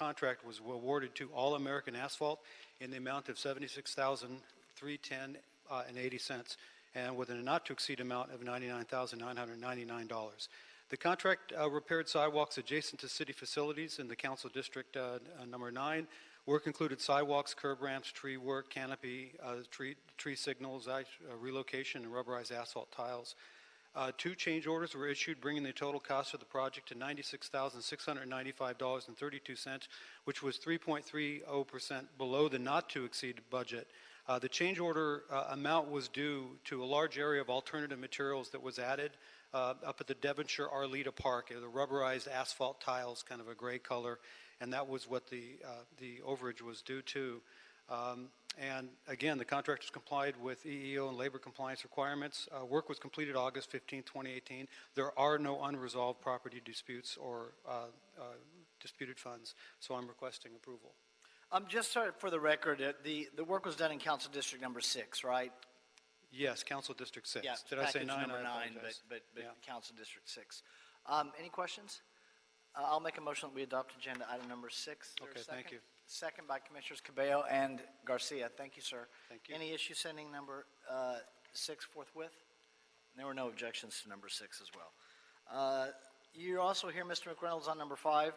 contract was awarded to All American Asphalt in the amount of $76,310.80, and with a not-to-exceed amount of $99,999. The contract repaired sidewalks adjacent to city facilities in the Council District number 9. Work included sidewalks, curb ramps, tree work, canopy, tree signals, relocation, and rubberized asphalt tiles. 2 change orders were issued, bringing the total cost of the project to $96,695.32, which was 3.30% below the not-to-exceed budget. The change order amount was due to a large area of alternative materials that was added up at the Devonshire Arleta Park. The rubberized asphalt tiles, kind of a gray color, and that was what the overage was due to. And again, the contractors complied with EEO and labor compliance requirements. Work was completed August 15, 2018. There are no unresolved property disputes or disputed funds, so I'm requesting approval. Just for the record, the work was done in Council District number 6, right? Yes, Council District 6. Yeah, Did I say 9? number 9, but yeah. Council District 6. Any questions? I'll make a motion that we adopt agenda item number 6. Okay, thank you. Second by Commissioners Cabello and Garcia. Thank you, sir. Thank you. Any issue sending number 6 forthwith? There were no objections to number 6 as well. You're also here, Mr. McReynolds, on number 5.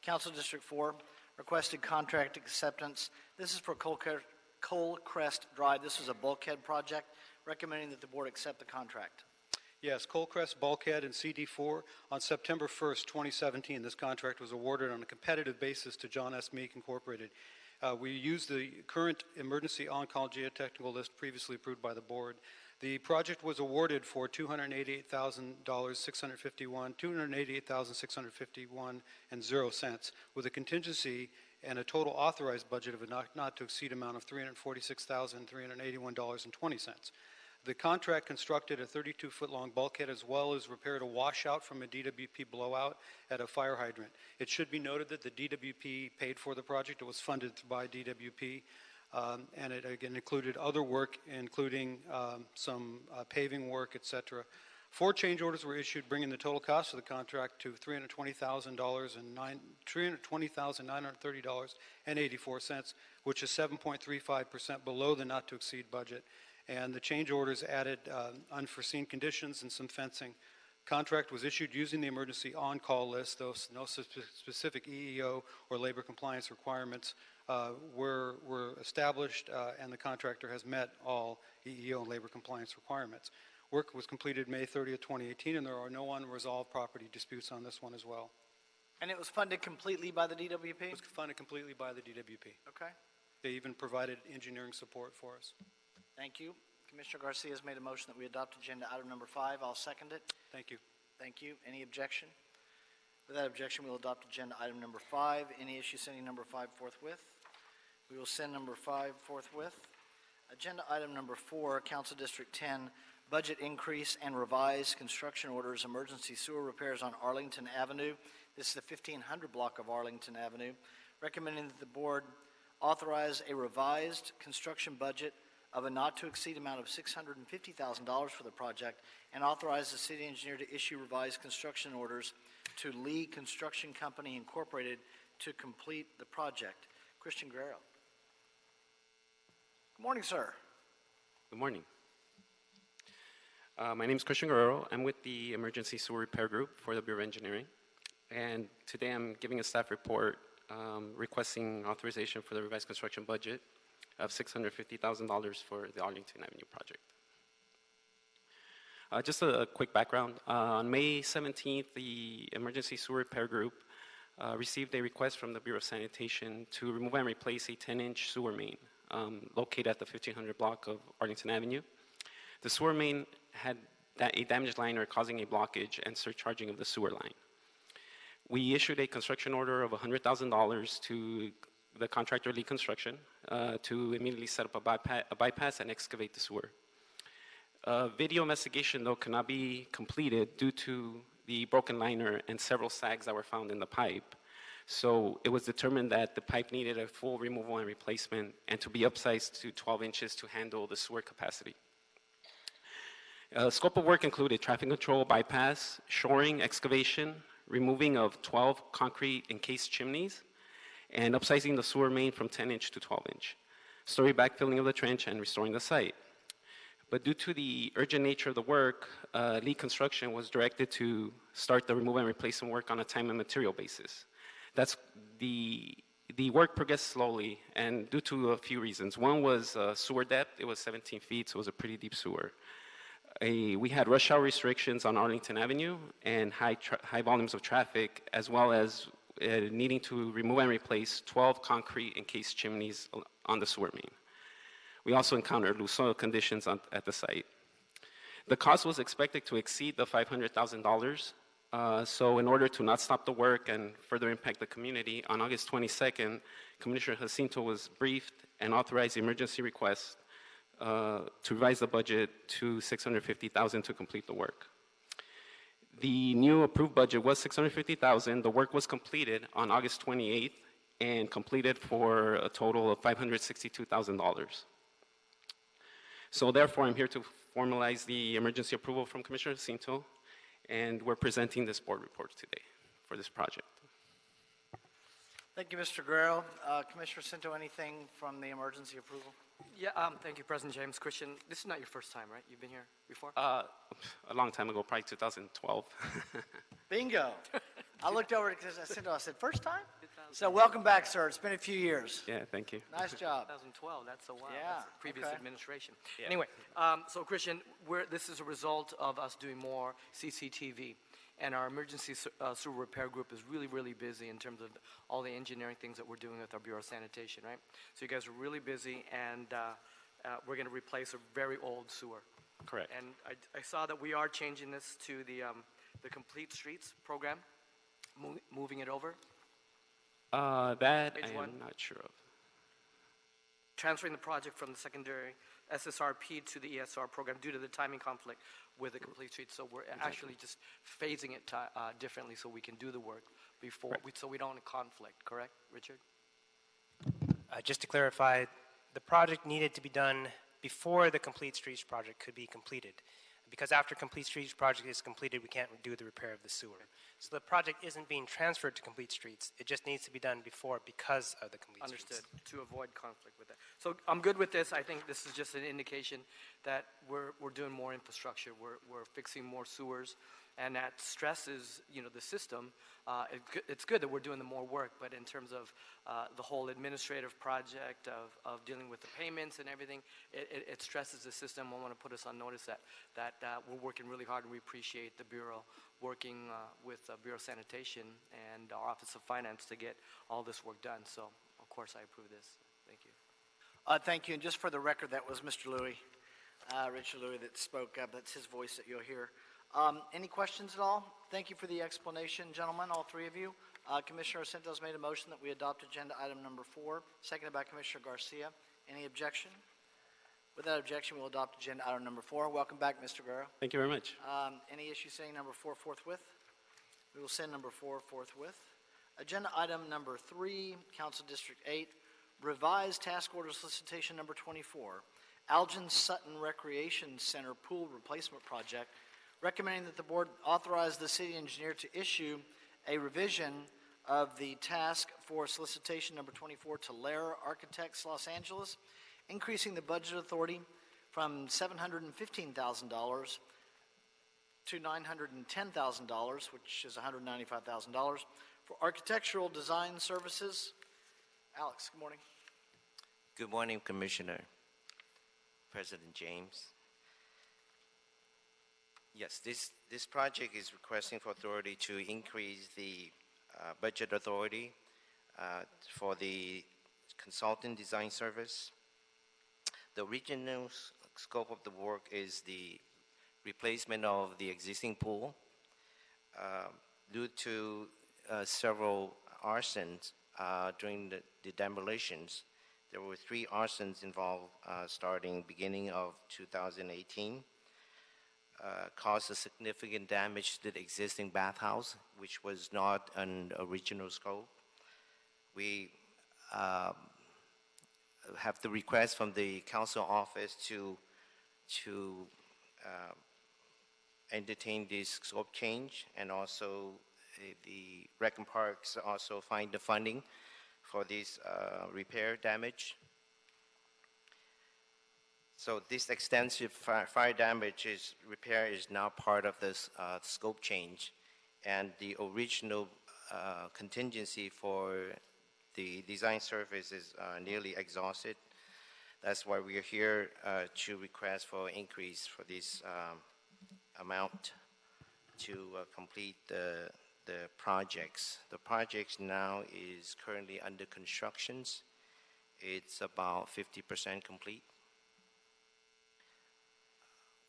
Council District 4 requested contract acceptance. This is for Coalcrest Drive. This is a bulkhead project, recommending that the board accept the contract. Yes, Coalcrest Bulkhead and CD4. On September 1st, 2017, this contract was awarded on a competitive basis to John S. Meek Incorporated. We used the current emergency on-call geotechnical list previously approved by the board. The project was awarded for $288,651 with a contingency and a total authorized budget of a not-to-exceed amount of $346,381.20. The contract constructed a 32-foot-long bulkhead as well as repaired a washout from a DWP blowout at a fire hydrant. It should be noted that the DWP paid for the project. It was funded by DWP, and it again included other work, including some paving work, etc. 4 change orders were issued, bringing the total cost of the contract to $320,930.84, which is 7.35% below the not-to-exceed budget. And the change orders added unforeseen conditions and some fencing. Contract was issued using the emergency on-call list, though no specific EEO or labor compliance requirements were established, and the contractor has met all EEO and labor compliance requirements. Work was completed May 30th, 2018, and there are no unresolved property disputes on this one as well. And it was funded completely by the DWP? It was funded completely by the DWP. Okay. They even provided engineering support for us. Thank you. Commissioner Garcia has made a motion that we adopt agenda item number 5. I'll second it. Thank you. Thank you. Any objection? Without objection, we will adopt agenda item number 5. Any issue sending number 5 forthwith? We will send number 5 forthwith. Agenda item number 4, Council District 10, budget increase and revised construction orders, emergency sewer repairs on Arlington Avenue. This is the 1500 block of Arlington Avenue. Recommending that the board authorize a revised construction budget of a not-to-exceed amount of $650,000 for the project, and authorize the city engineer to issue revised construction orders to Lee Construction Company Incorporated to complete the project. Christian Guerrero. Good morning, sir. Good morning. My name is Christian Guerrero. I'm with the Emergency Sewer Repair Group for the Bureau of Engineering, and today I'm giving a staff report requesting authorization for the revised construction budget of $650,000 for the Arlington Avenue project. Just a quick background. On May 17th, the Emergency Sewer Repair Group received a request from the Bureau of Sanitation to remove and replace a 10-inch sewer main located at the 1500 block of Arlington Avenue. The sewer main had a damaged liner causing a blockage and surcharging of the sewer line. We issued a construction order of $100,000 to the contractor Lee Construction to immediately set up a bypass and excavate the sewer. Video investigation, though, cannot be completed due to the broken liner and several sags that were found in the pipe. So it was determined that the pipe needed a full removal and replacement and to be upsized to 12 inches to handle the sewer capacity. Scope of work included traffic control, bypass, shoring, excavation, removing of 12 concrete encased chimneys, and upsizing the sewer main from 10-inch to 12-inch, story backfilling of the trench, and restoring the site. But due to the urgent nature of the work, lead construction was directed to start the remove and replacement work on a time and material basis. That's the work progressed slowly, and due to a few reasons. One was sewer depth. It was 17 feet, so it was a pretty deep sewer. We had rush hour restrictions on Arlington Avenue and high volumes of traffic, as well as needing to remove and replace 12 concrete encased chimneys on the sewer main. We also encountered loose soil conditions at the site. The cost was expected to exceed the $500,000. So in order to not stop the work and further impact the community, on August 22nd, Commissioner Jacinto was briefed and authorized the emergency request to revise the budget to $650,000 to complete the work. The new approved budget was $650,000. The work was completed on August 28th and completed for a total of $562,000. So therefore, I'm here to formalize the emergency approval from Commissioner Jacinto, and we're presenting this board report today for this project. Thank you, Mr. Guerrero. Commissioner Cinto, anything from the emergency approval? Yeah, thank you, President James. Christian, this is not your first time, right? You've been here before? A long time ago, probably 2012. Bingo. I looked over to Cinto, I said, first time? So welcome back, sir. It's been a few years. Yeah, thank you. Nice job. 2012, that's a while. Yeah, That's the previous okay. administration. Yeah. Anyway, so Christian, this is a result of us doing more CCTV. And our emergency sewer repair group is really, really busy in terms of all the engineering things that we're doing with our Bureau of Sanitation, right? So you guys are really busy, and we're going to replace a very old sewer. Correct. And I saw that we are changing this to the Complete Streets program, moving it over, That Page I am one. not sure of. transferring the project from the secondary SSRP to the ESR program due to the timing conflict with the Complete Streets. So we're actually just phasing it differently so we can do the work before, Right. so we don't conflict, correct, Richard? Just to clarify, the project needed to be done before the Complete Streets project could be completed. Because after Complete Streets project is completed, we can't do the repair of the sewer. So the project isn't being transferred to Complete Streets. It just needs to be done before because of the Complete Understood, Streets. to avoid conflict with that. So I'm good with this. I think this is just an indication that we're doing more infrastructure. We're fixing more sewers, and that stresses, the system. It's good that we're doing the more work, but in terms of the whole administrative project of dealing with the payments and everything, it stresses the system. I want to put us on notice that we're working really hard, and we appreciate the Bureau working with Bureau of Sanitation and our Office of Finance to get all this work done. So, of course, I approve this. Thank you. Thank you. And just for the record, that was Mr. Louie, Richard Louie, that spoke up. That's his voice that you'll hear. Any questions at all? Thank you for the explanation, gentlemen, all three of you. Commissioner Jacinto's made a motion that we adopt agenda item number 4, seconded by Commissioner Garcia. Any objection? Without objection, we'll adopt agenda item number 4. Welcome back, Mr. Guerrero. Thank you very much. Any issue saying number 4 forthwith? We will send number 4 forthwith. Agenda item number 3, Council District 8, revised task order solicitation number 24, Algin Sutton Recreation Center Pool Replacement Project, recommending that the board authorize the city engineer to issue a revision of the task for solicitation number 24 to Lair Architects, Los Angeles, increasing the budget authority from $715,000 to $910,000, which is $195,000, for architectural design services. Alex, good morning. Good morning, Commissioner, President James. Yes, this project is requesting for authority to increase the budget authority for the consultant design service. The original scope of the work is the replacement of the existing pool. Due to several arsons during the demolitions, there were 3 arsons involved starting beginning of 2018. Caused a significant damage to the existing bathhouse, which was not an original scope. We have the request from the council office to entertain this scope change, and also the Rec and Parks also find the funding for this repair damage. So this extensive fire damage repair is now part of this scope change, and the original contingency for the design service is nearly exhausted. That's why we are here to request for increase for this amount to complete the projects. The project now is currently under constructions. It's about 50% complete.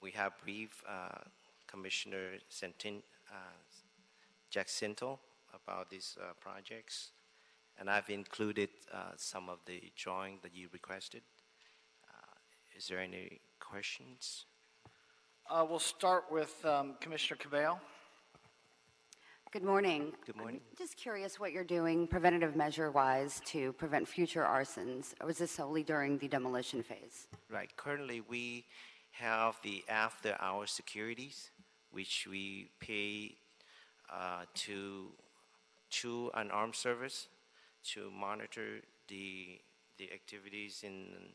We have briefed Commissioner Jacinto about these projects, and I've included some of the drawing that you requested. Is there any questions? We'll start with Commissioner Cabello. Good morning. Good morning. I'm just curious what you're doing preventative measure-wise to prevent future arsons, or was this solely during the demolition phase? Right. Currently, we have the after-hour securities, which we pay to an armed service to monitor the activities in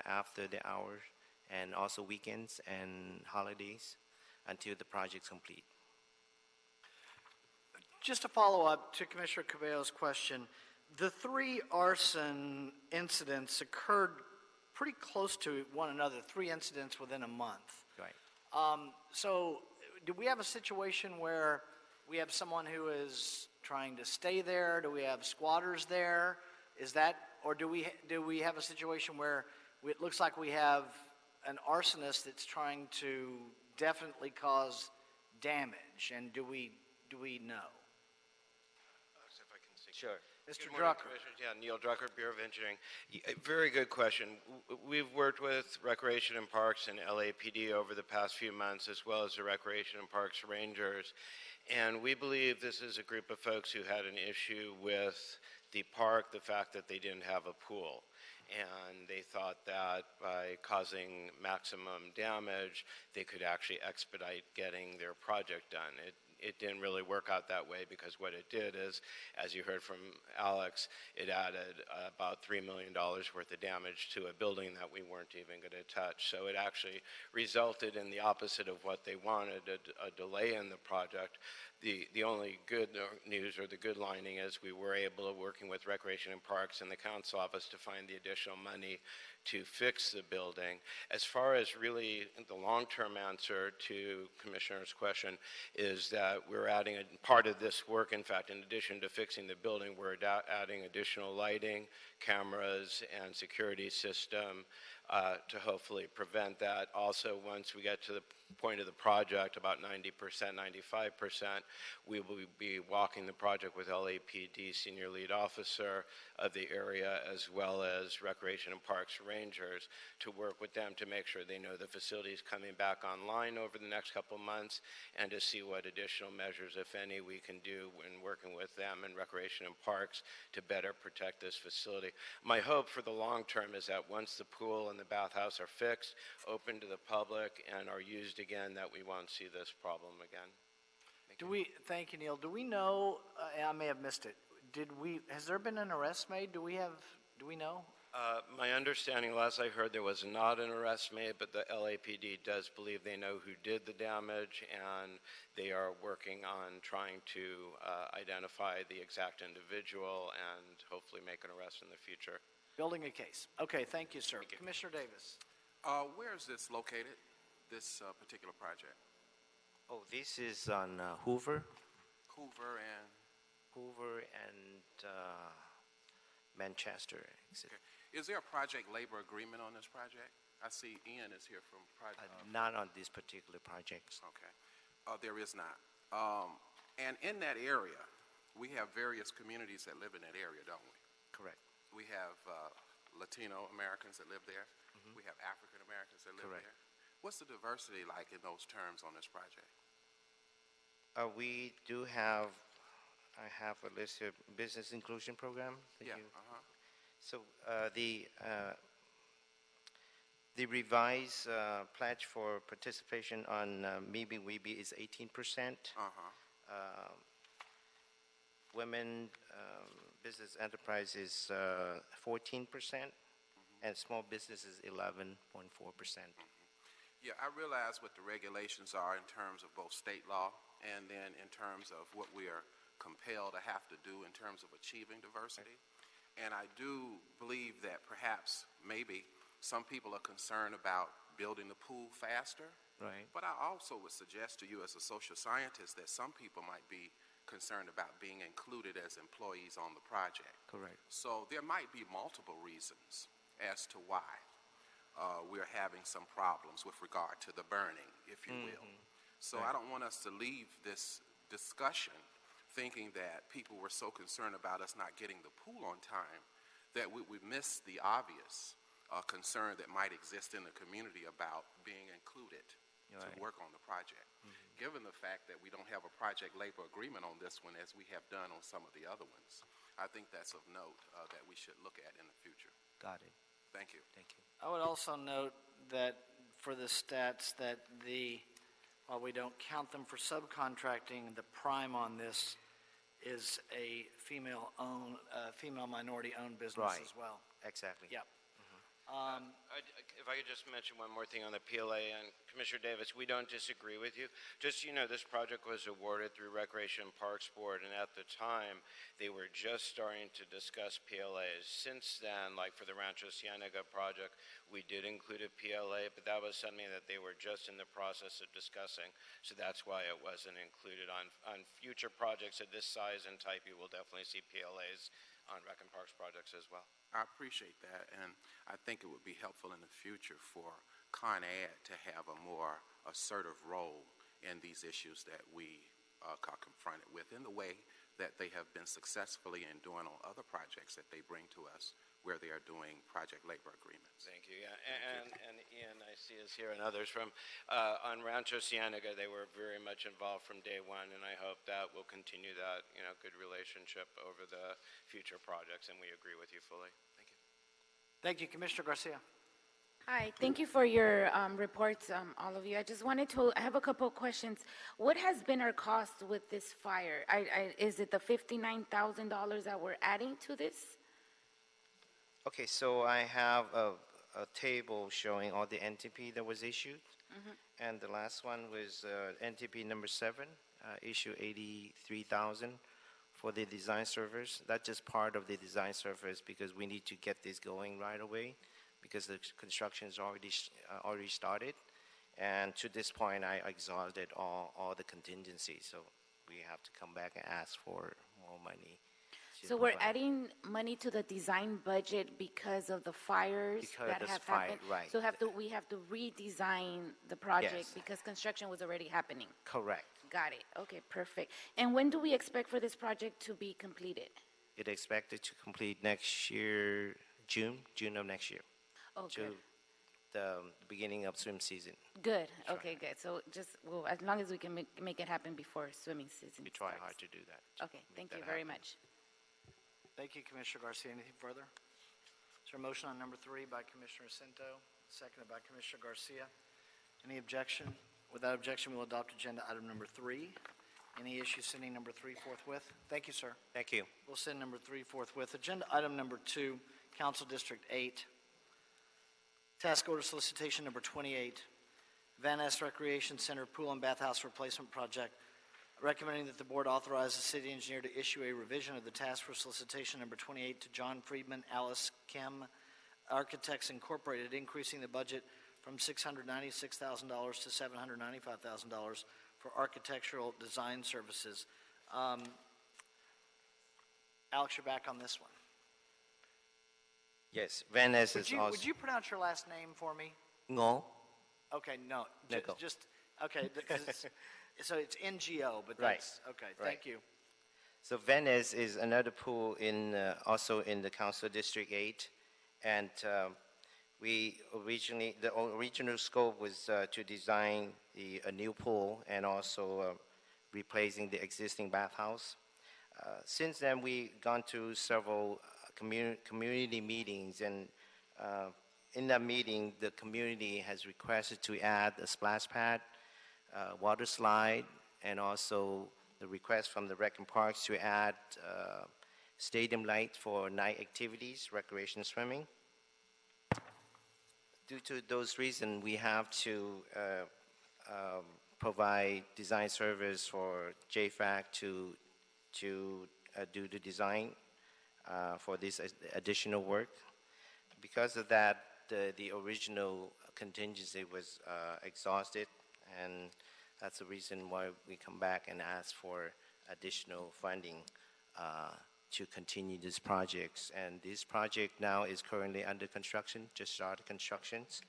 after the hours, and also weekends and holidays until the project's complete. Just to follow up to Commissioner Cabello's question, the 3 arson incidents occurred pretty close to one another, 3 incidents within a month. Right. So do we have a situation where we have someone who is trying to stay there? Do we have squatters there? Is that, or do we have a situation where it looks like we have an arsonist that's trying to definitely cause damage? And do we know? If I can see. Sure. Mr. Good morning, Drucker. Commissioners. Yeah, Neil Drucker, Bureau of Engineering. Very good question. We've worked with Recreation and Parks and LAPD over the past few months, as well as the Recreation and Parks Rangers. And we believe this is a group of folks who had an issue with the park, the fact that they didn't have a pool. And they thought that by causing maximum damage, they could actually expedite getting their project done. It didn't really work out that way, because what it did is, as you heard from Alex, it added about $3 million worth of damage to a building that we weren't even going to touch. So it actually resulted in the opposite of what they wanted, a delay in the project. The only good news, or the good lining, is we were able to, working with Recreation and Parks and the council office, to find the additional money to fix the building. As far as really the long-term answer to Commissioner's question, is that we're adding part of this work, in fact, in addition to fixing the building, we're adding additional lighting, cameras, and security system to hopefully prevent that. Also, once we get to the point of the project, about 90%, 95%, we will be walking the project with LAPD Senior Lead Officer of the area, as well as Recreation and Parks Rangers, to work with them to make sure they know the facility is coming back online over the next couple months, and to see what additional measures, if any, we can do in working with them and Recreation and Parks to better protect this facility. My hope for the long term is that once the pool and the bathhouse are fixed, open to the public, and are used again, that we won't see this problem again. Thank you, Neil. Do we know, I may have missed it, has there been an arrest made? Do we know? My understanding, last I heard, there was not an arrest made, but the LAPD does believe they know who did the damage, and they are working on trying to identify the exact individual and hopefully make an arrest in the future. Building a case. Okay, thank you, sir. Thank you. Commissioner Davis. Where is this located, this particular project? Oh, this is on Hoover Hoover and, Manchester. okay. Is there a project labor agreement on this project? I see Ian is here from project. Not on this particular project. Okay. There is not. And in that area, we have various communities that live in that area, don't we? Correct. We have Latino Americans that live there. We have African Americans that live Correct. there. What's the diversity like in those terms on this project? We do have, I have a list of business inclusion program. that Yeah. you- So the revised pledge for participation on Maybe Weeby is 18%. Women business enterprise is 14%, and small business is 11.4%. Yeah, I realize what the regulations are in terms of both state law and then in terms of what we are compelled to have to do in terms of achieving diversity. And I do believe that perhaps, maybe, some people are concerned about building the pool faster. Right. But I also would suggest to you as a social scientist that some people might be concerned about being included as employees on the project. Correct. So there might be multiple reasons as to why we're having some problems with regard to the burning, if you will. So I don't want us to leave this discussion thinking that people were so concerned about us not getting the pool on time that we miss the obvious concern that might exist in the community about being included to work on the project. Given the fact that we don't have a project labor agreement on this one as we have done on some of the other ones, I think that's of note that we should look at in the future. Got it. Thank you. Thank you. I would also note that for the stats that while we don't count them for subcontracting, the prime on this is a female minority-owned business Right. as well. Exactly. Yep. If I could just mention one more thing on the PLA, and Commissioner Davis, we don't disagree with you. Just so you know, this project was awarded through Recreation and Parks Board, and at the time, they were just starting to discuss PLAs. Since then, like for the Rancho Cienega project, we did include a PLA, but that was something that they were just in the process of discussing, so that's why it wasn't included. On future projects of this size and type, you will definitely see PLAs on Rec and Parks projects as well. I appreciate that, and I think it would be helpful in the future for Con Ed to have a more assertive role in these issues that we are confronted with in the way that they have been successfully in doing on other projects that they bring to us where they are doing project labor agreements. Thank you. Yeah, and Ian, I see is here, and others from on Rancho Cienega. They were very much involved from day one, and I hope that we'll continue that good relationship over the future projects. And we agree with you fully. Thank you. Thank you, Commissioner Garcia. Hi, thank you for your reports, all of you. I just wanted to, I have a couple of questions. What has been our cost with this fire? Is it the $59,000 that we're adding to this? Okay, so I have a table showing all the NTP that was issued, and the last one was NTP number 7, issue 83,000 for the design service. That's just part of the design service because we need to get this going right away because the construction is already started, and to this point I exhausted all the contingencies, so we have to come back and ask for more money. So we're adding money to the design budget because of the fires Because that of have this fire, happened? right. So we have to redesign the project Yes. because construction was already happening? Correct. Got it. Okay, perfect. And when do we expect for this project to be completed? It expected to complete next year, June of next year, Oh, to good. the beginning of swim season. Good. Okay, good. So well, as long as we can make it happen before swimming season We try starts. hard to do that. Okay, thank that you very happen. much. Thank you, Commissioner Garcia. Anything further? Is there a motion on number 3 by Commissioner Cinto, seconded by Commissioner Garcia? Any objection? Without objection, we will adopt agenda item number 3. Any issues sending number 3 forthwith? Thank you, sir. Thank you. We'll send number 3 forthwith. Agenda item number 2, Council District 8. Task order solicitation number 28, Van Ness Recreation Center Pool and Bathhouse Replacement Project. Recommending that the board authorize the city engineer to issue a revision of the task for solicitation number 28 to John Friedman, Alice Kim Architects Incorporated, increasing the budget from $696,000 to $795,000 for architectural design services. Alex, you're back on this one. Yes, Van Ness is also. Would you pronounce your last name for me? No. Okay, no, Nickel. okay, because so it's NGO, but Right. that's, okay, Right. thank you. So Van Ness is another pool also in the Council District 8, and the original scope was to design a new pool and also replacing the existing bathhouse. Since then, we've gone to several community meetings, and in that meeting, the community has requested to add a splash pad, water slide, and also the request from the Rec and Parks to add stadium light for night activities, recreation swimming. Due to those reasons, we have to provide design service for JFAC to do the design for this additional work. Because of that, the original contingency was exhausted, and that's the reason why we come back and ask for additional funding to continue these projects. And this project now is currently under construction, just started constructions,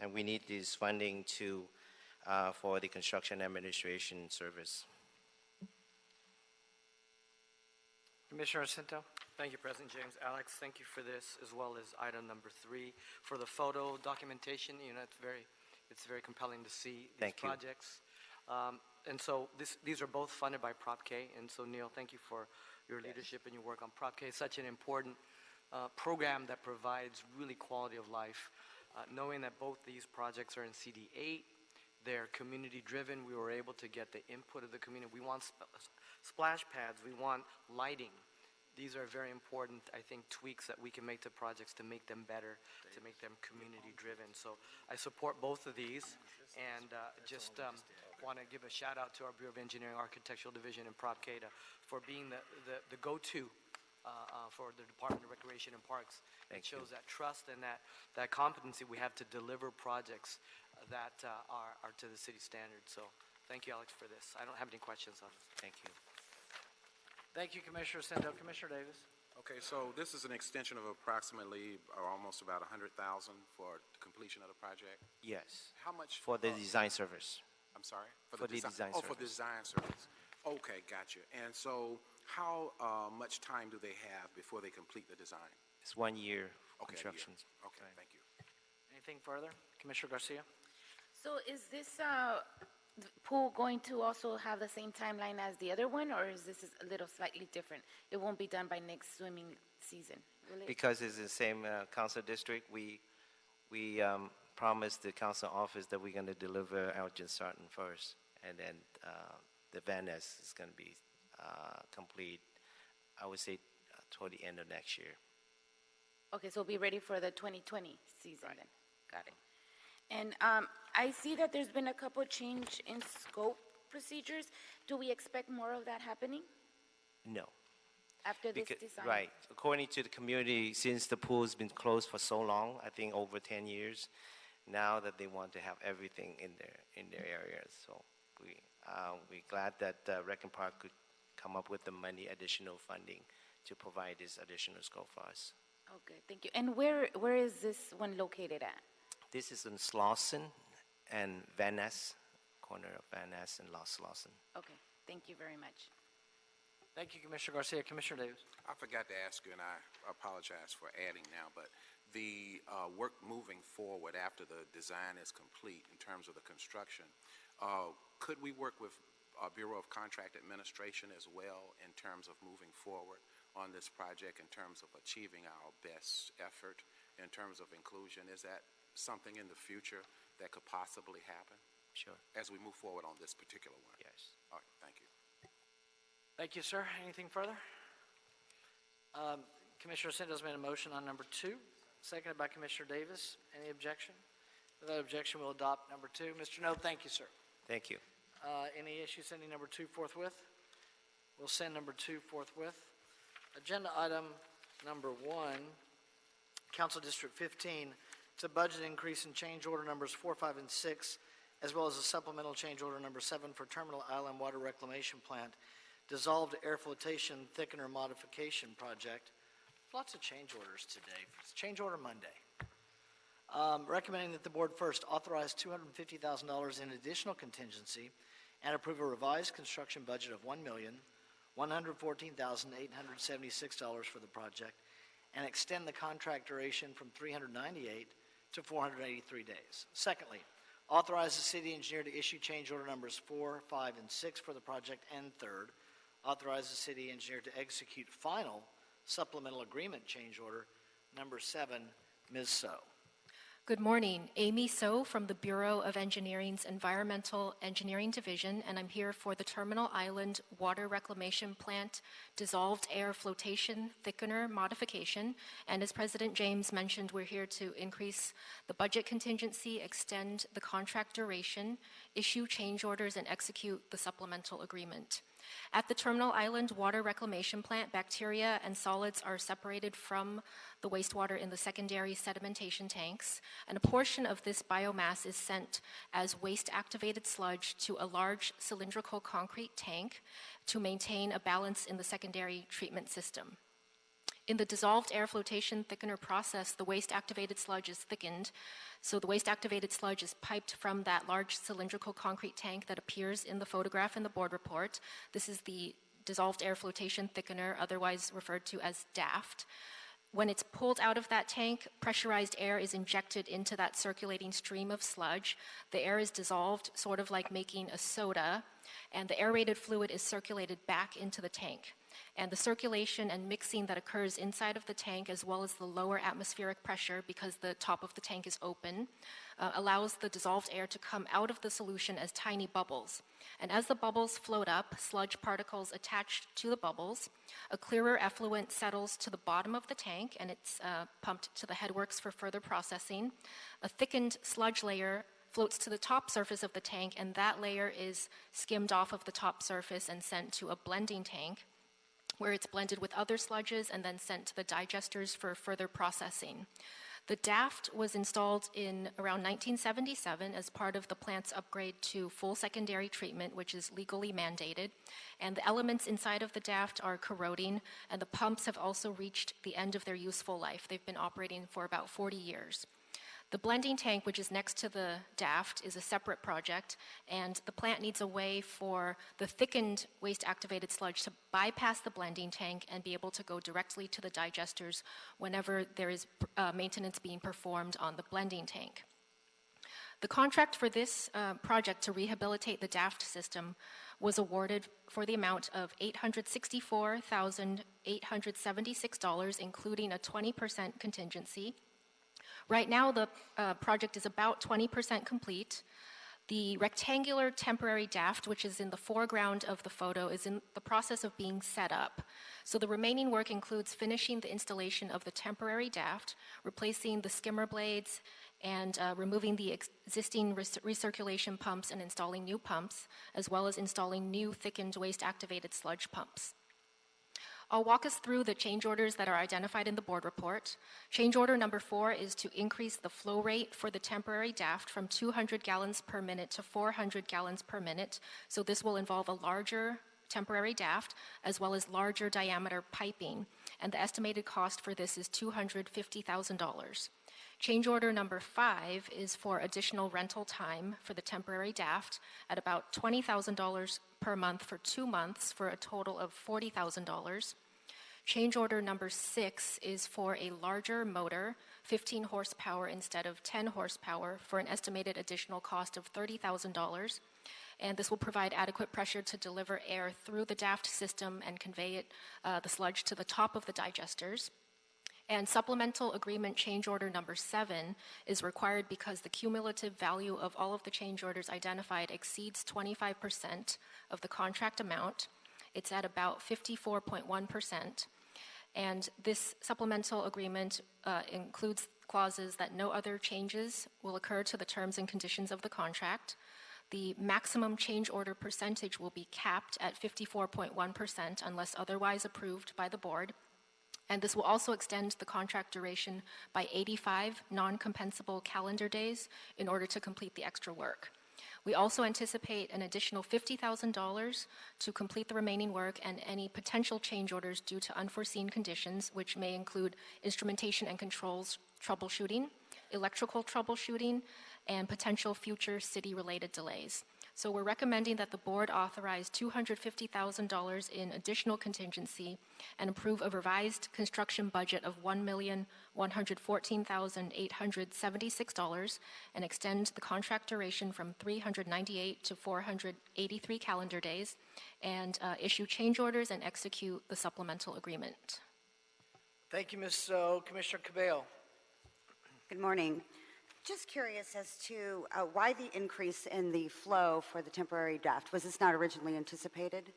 and we need this funding to for the construction administration service. Commissioner Jacinto? Thank you, President James. Alex, thank you for this, as well as item number 3 for the photo documentation. You know, it's very compelling to see these Thank you. projects. And so these are both funded by Prop K. And so, Neil, thank you for your leadership and your work on Prop K. It's such an important program that provides really quality of life. Knowing that both these projects are in CD8, they're community-driven. We were able to get the input of the community. We want splash pads. We want lighting. These are very important, I think, tweaks that we can make to projects to make them better, to make them community-driven. So I support both of these, and just want to give a shout-out to our Bureau of Engineering Architectural Division and Prop K for being the go-to for the Department of Recreation and Parks. It shows that trust and that competency we have to deliver projects that are to the city standards. So thank you, Alex, for this. I don't have any questions on this. Thank you. Thank you, Commissioner Jacinto. Commissioner Davis? Okay, so this is an extension of approximately, or almost about 100,000 for completion of the project. Yes. How much? For the design service. I'm sorry? For the design Oh, for the service. design service. Okay, gotcha. And so how much time do they have before they complete the design? It's 1 year Okay, a year. construction. Okay, thank you. Anything further? Commissioner Garcia? So is this pool going to also have the same timeline as the other one, or is this a little slightly different? It won't be done by next swimming season, will it? Because it's the same council district, we promised the council office that we're going to deliver Elgin Sarton first, and then the Van Ness is going to be complete, I would say, toward the end of next year. Okay, so be ready for the 2020 season Right. then. Got it. And I see that there's been a couple change in scope procedures. Do we expect more of that happening No. after this design? Right. According to the community, since the pool's been closed for so long, I think over 10 years, now that they want to have everything in their areas. So we're glad that Rec and Park could come up with the money, additional funding to provide this additional scope for us. Okay, thank you. And where is this one located at? This is in Slauson and Van Ness, corner of Van Ness and Slauson. Okay, thank you very much. Thank you, Commissioner Garcia. Commissioner Davis? I forgot to ask you, and I apologize for adding now, but the work moving forward after the design is complete in terms of the construction, could we work with Bureau of Contract Administration as well in terms of moving forward on this project, in terms of achieving our best effort, in terms of inclusion? Is that something in the future that could possibly happen Sure. as we move forward on this particular one? Yes. All right, thank you. Thank you, sir. Anything further? Commissioner Jacinto's made a motion on number 2, seconded by Commissioner Davis. Any objection? Without objection, we'll adopt number 2. Mr. No, thank you, sir. Thank you. Any issue sending number 2 forthwith? We'll send number 2 forthwith. Agenda item number 1, Council District 15. It's a budget increase in change order numbers 4, 5, and 6, as well as a supplemental change order number 7 for Terminal Island Water Reclamation Plant, dissolved air flotation thickener modification project. Lots of change orders today. It's change order Monday. Recommending that the board first authorize $250,000 in additional contingency and approve a revised construction budget of $1,114,876 for the project, and extend the contract duration from 398 to 483 days. Secondly, authorize the city engineer to issue change order numbers 4, 5, and 6 for the project. And third, authorize the city engineer to execute final supplemental agreement change order number 7. Ms. So. Good morning. Amy So from the Bureau of Engineering's Environmental Engineering Division, and I'm here for the Terminal Island Water Reclamation Plant Dissolved Air Flotation Thickener Modification. And as President James mentioned, we're here to increase the budget contingency, extend the contract duration, issue change orders, and execute the supplemental agreement. At the Terminal Island Water Reclamation Plant, bacteria and solids are separated from the wastewater in the secondary sedimentation tanks, and a portion of this biomass is sent as waste-activated sludge to a large cylindrical concrete tank to maintain a balance in the secondary treatment system. In the dissolved air flotation thickener process, the waste-activated sludge is thickened. So the waste-activated sludge is piped from that large cylindrical concrete tank that appears in the photograph in the board report. This is the dissolved air flotation thickener, otherwise referred to as DAFT. When it's pulled out of that tank, pressurized air is injected into that circulating stream of sludge. The air is dissolved, sort of like making a soda, and the aerated fluid is circulated back into the tank. And the circulation and mixing that occurs inside of the tank, as well as the lower atmospheric pressure, because the top of the tank is open, allows the dissolved air to come out of the solution as tiny bubbles. And as the bubbles float up, sludge particles attach to the bubbles. A clearer effluent settles to the bottom of the tank, and it's pumped to the headworks for further processing. A thickened sludge layer floats to the top surface of the tank, and that layer is skimmed off of the top surface and sent to a blending tank, where it's blended with other sludges and then sent to the digesters for further processing. The DAFT was installed in around 1977 as part of the plant's upgrade to full secondary treatment, which is legally mandated. And the elements inside of the DAFT are corroding, and the pumps have also reached the end of their useful life. They've been operating for about 40 years. The blending tank, which is next to the DAFT, is a separate project, and the plant needs a way for the thickened waste-activated sludge to bypass the blending tank and be able to go directly to the digesters whenever there is maintenance being performed on the blending tank. The contract for this project to rehabilitate the DAFT system was awarded for the amount of $864,876, including a 20% contingency. Right now, the project is about 20% complete. The rectangular temporary DAFT, which is in the foreground of the photo, is in the process of being set up. So the remaining work includes finishing the installation of the temporary DAFT, replacing the skimmer blades, and removing the existing recirculation pumps and installing new pumps, as well as installing new thickened waste-activated sludge pumps. I'll walk us through the change orders that are identified in the board report. Change order number 4 is to increase the flow rate for the temporary DAFT from 200 gallons per minute to 400 gallons per minute. So this will involve a larger temporary DAFT as well as larger diameter piping. And the estimated cost for this is $250,000. Change order number 5 is for additional rental time for the temporary DAFT at about $20,000 per month for 2 months for a total of $40,000. Change order number 6 is for a larger motor, 15 horsepower instead of 10 horsepower, for an estimated additional cost of $30,000. And this will provide adequate pressure to deliver air through the DAFT system and convey the sludge to the top of the digesters. And supplemental agreement change order number 7 is required because the cumulative value of all of the change orders identified exceeds 25% of the contract amount. It's at about 54.1%. And this supplemental agreement includes clauses that no other changes will occur to the terms and conditions of the contract. The maximum change order percentage will be capped at 54.1% unless otherwise approved by the board. And this will also extend the contract duration by 85 non-compensable calendar days in order to complete the extra work. We also anticipate an additional $50,000 to complete the remaining work and any potential change orders due to unforeseen conditions, which may include instrumentation and controls troubleshooting, electrical troubleshooting, and potential future city-related delays. So we're recommending that the board authorize $250,000 in additional contingency and approve a revised construction budget of $1,114,876 and extend the contract duration from 398 to 483 calendar days and issue change orders and execute the supplemental agreement. Thank you, Ms. So. Commissioner Cabello. Good morning. Just curious as to why the increase in the flow for the temporary draft. Was this not originally anticipated?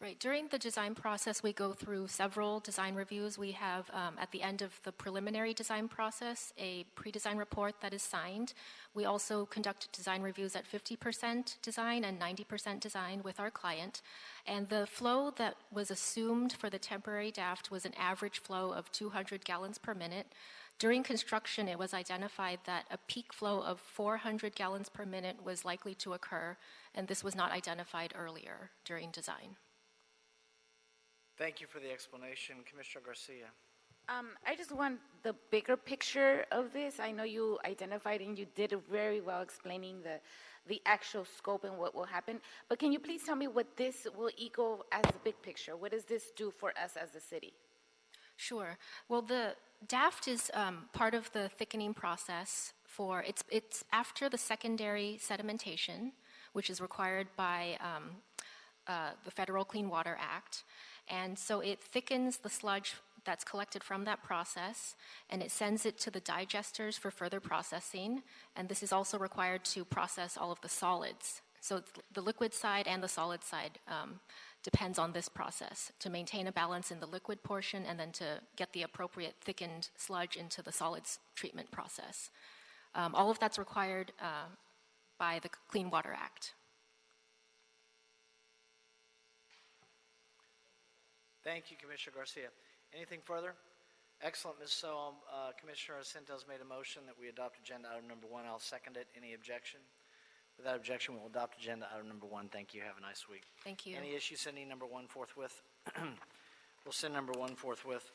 Right. During the design process, we go through several design reviews. We have, at the end of the preliminary design process, a pre-design report that is signed. We also conduct design reviews at 50% design and 90% design with our client. And the flow that was assumed for the temporary draft was an average flow of 200 gallons per minute. During construction, it was identified that a peak flow of 400 gallons per minute was likely to occur, and this was not identified earlier during design. Thank you for the explanation. Commissioner Garcia. I just want the bigger picture of this. I know you identified and you did very well explaining the actual scope and what will happen. But can you please tell me what this will equal as the big picture? What does this do for us as a city? Sure. Well, the DAFT is part of the thickening process for, it's after the secondary sedimentation, which is required by the Federal Clean Water Act. And so it thickens the sludge that's collected from that process, and it sends it to the digesters for further processing. And this is also required to process all of the solids. So the liquid side and the solid side depends on this process to maintain a balance in the liquid portion and then to get the appropriate thickened sludge into the solids treatment process. All of that's required by the Clean Water Act. Thank you, Commissioner Garcia. Anything further? Excellent, Ms. So, Commissioner Asentos made a motion that we adopt agenda item number 1. I'll second it. Any objection? Without objection, we'll adopt agenda item number 1. Thank you. Have a nice week. Thank you. Any issue sending number 1 forthwith? We'll send number 1 forthwith.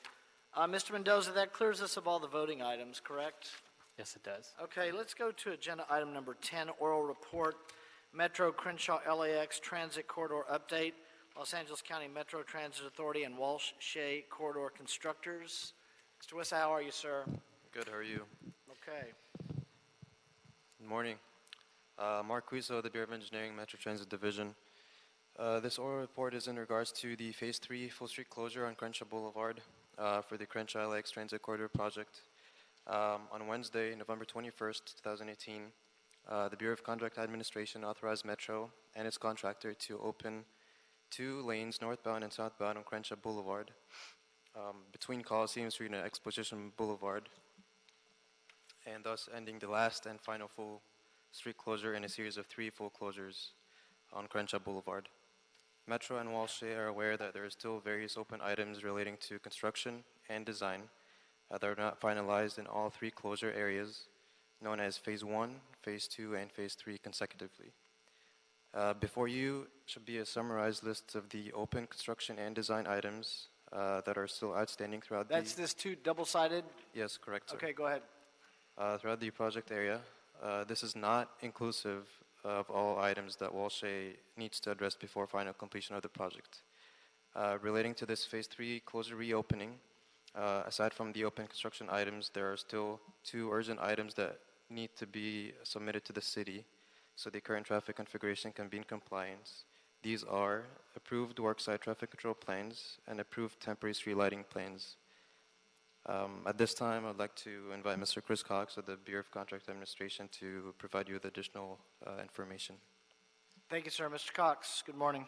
Mr. Mendoza, that clears us of all the voting items, correct? Yes, it does. Okay, let's go to agenda item number 10, oral report, Metro Crenshaw LAX Transit Corridor Update, Los Angeles County Metro Transit Authority and Walsh Shea Corridor Constructors. Mr. Wissa, how are you, sir? Good, how are you? Okay. Good morning. Mark Cuiso, the Bureau of Engineering, Metro Transit Division. This oral report is in regards to the Phase 3 full street closure on Crenshaw Boulevard for the Crenshaw LAX Transit Corridor Project. On Wednesday, November 21st, 2018, the Bureau of Contract Administration authorized Metro and its contractor to open 2 lanes northbound and southbound on Crenshaw Boulevard between Coliseum Street and Exposition Boulevard, and thus ending the last and final full street closure in a series of 3 full closures on Crenshaw Boulevard. Metro and Walsh are aware that there are still various open items relating to construction and design that are not finalized in all 3 closure areas, known as Phase 1, Phase 2, and Phase 3 consecutively. Before you should be a summarized list of the open construction and design items that are still outstanding throughout That's this 2 double-sided? Yes, correct, sir. Okay, go ahead. Throughout the project area. This is not inclusive of all items that Walsh needs to address before final completion of the project. Relating to this Phase 3 closure reopening, aside from the open construction items, there are still 2 urgent items that need to be submitted to the city so the current traffic configuration can be in compliance. These are approved worksite traffic control plans and approved temporary street lighting plans. At this time, I'd like to invite Mr. Chris Cox of the Bureau of Contract Administration to provide you with additional information. Thank you, sir. Mr. Cox, good morning.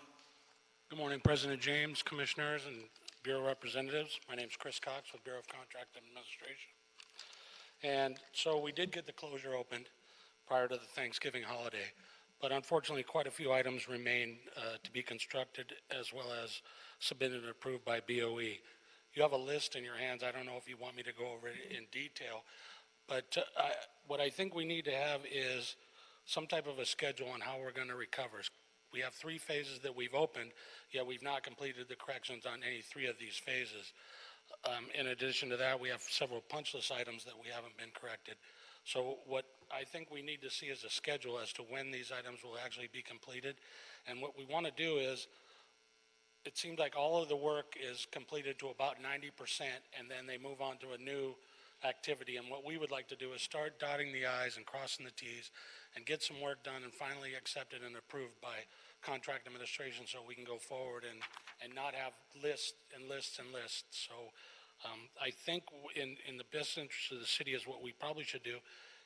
Good morning, President James, Commissioners, and Bureau representatives. My name is Chris Cox with Bureau of Contract Administration. And so we did get the closure opened prior to the Thanksgiving holiday, but unfortunately quite a few items remain to be constructed as well as submitted and approved by BOE. You have a list in your hands. I don't know if you want me to go over it in detail, but what I think we need to have is some type of a schedule on how we're going to recover. We have 3 phases that we've opened, yet we've not completed the corrections on any 3 of these phases. In addition to that, we have several punch list items that we haven't been corrected. So what I think we need to see is a schedule as to when these items will actually be completed. And what we want to do is, it seems like all of the work is completed to about 90%, and then they move on to a new activity. And what we would like to do is start dotting the I's and crossing the T's and get some work done and finally accepted and approved by contract administration so we can go forward and not have lists and lists and lists. So I think in the best interest of the city is what we probably should do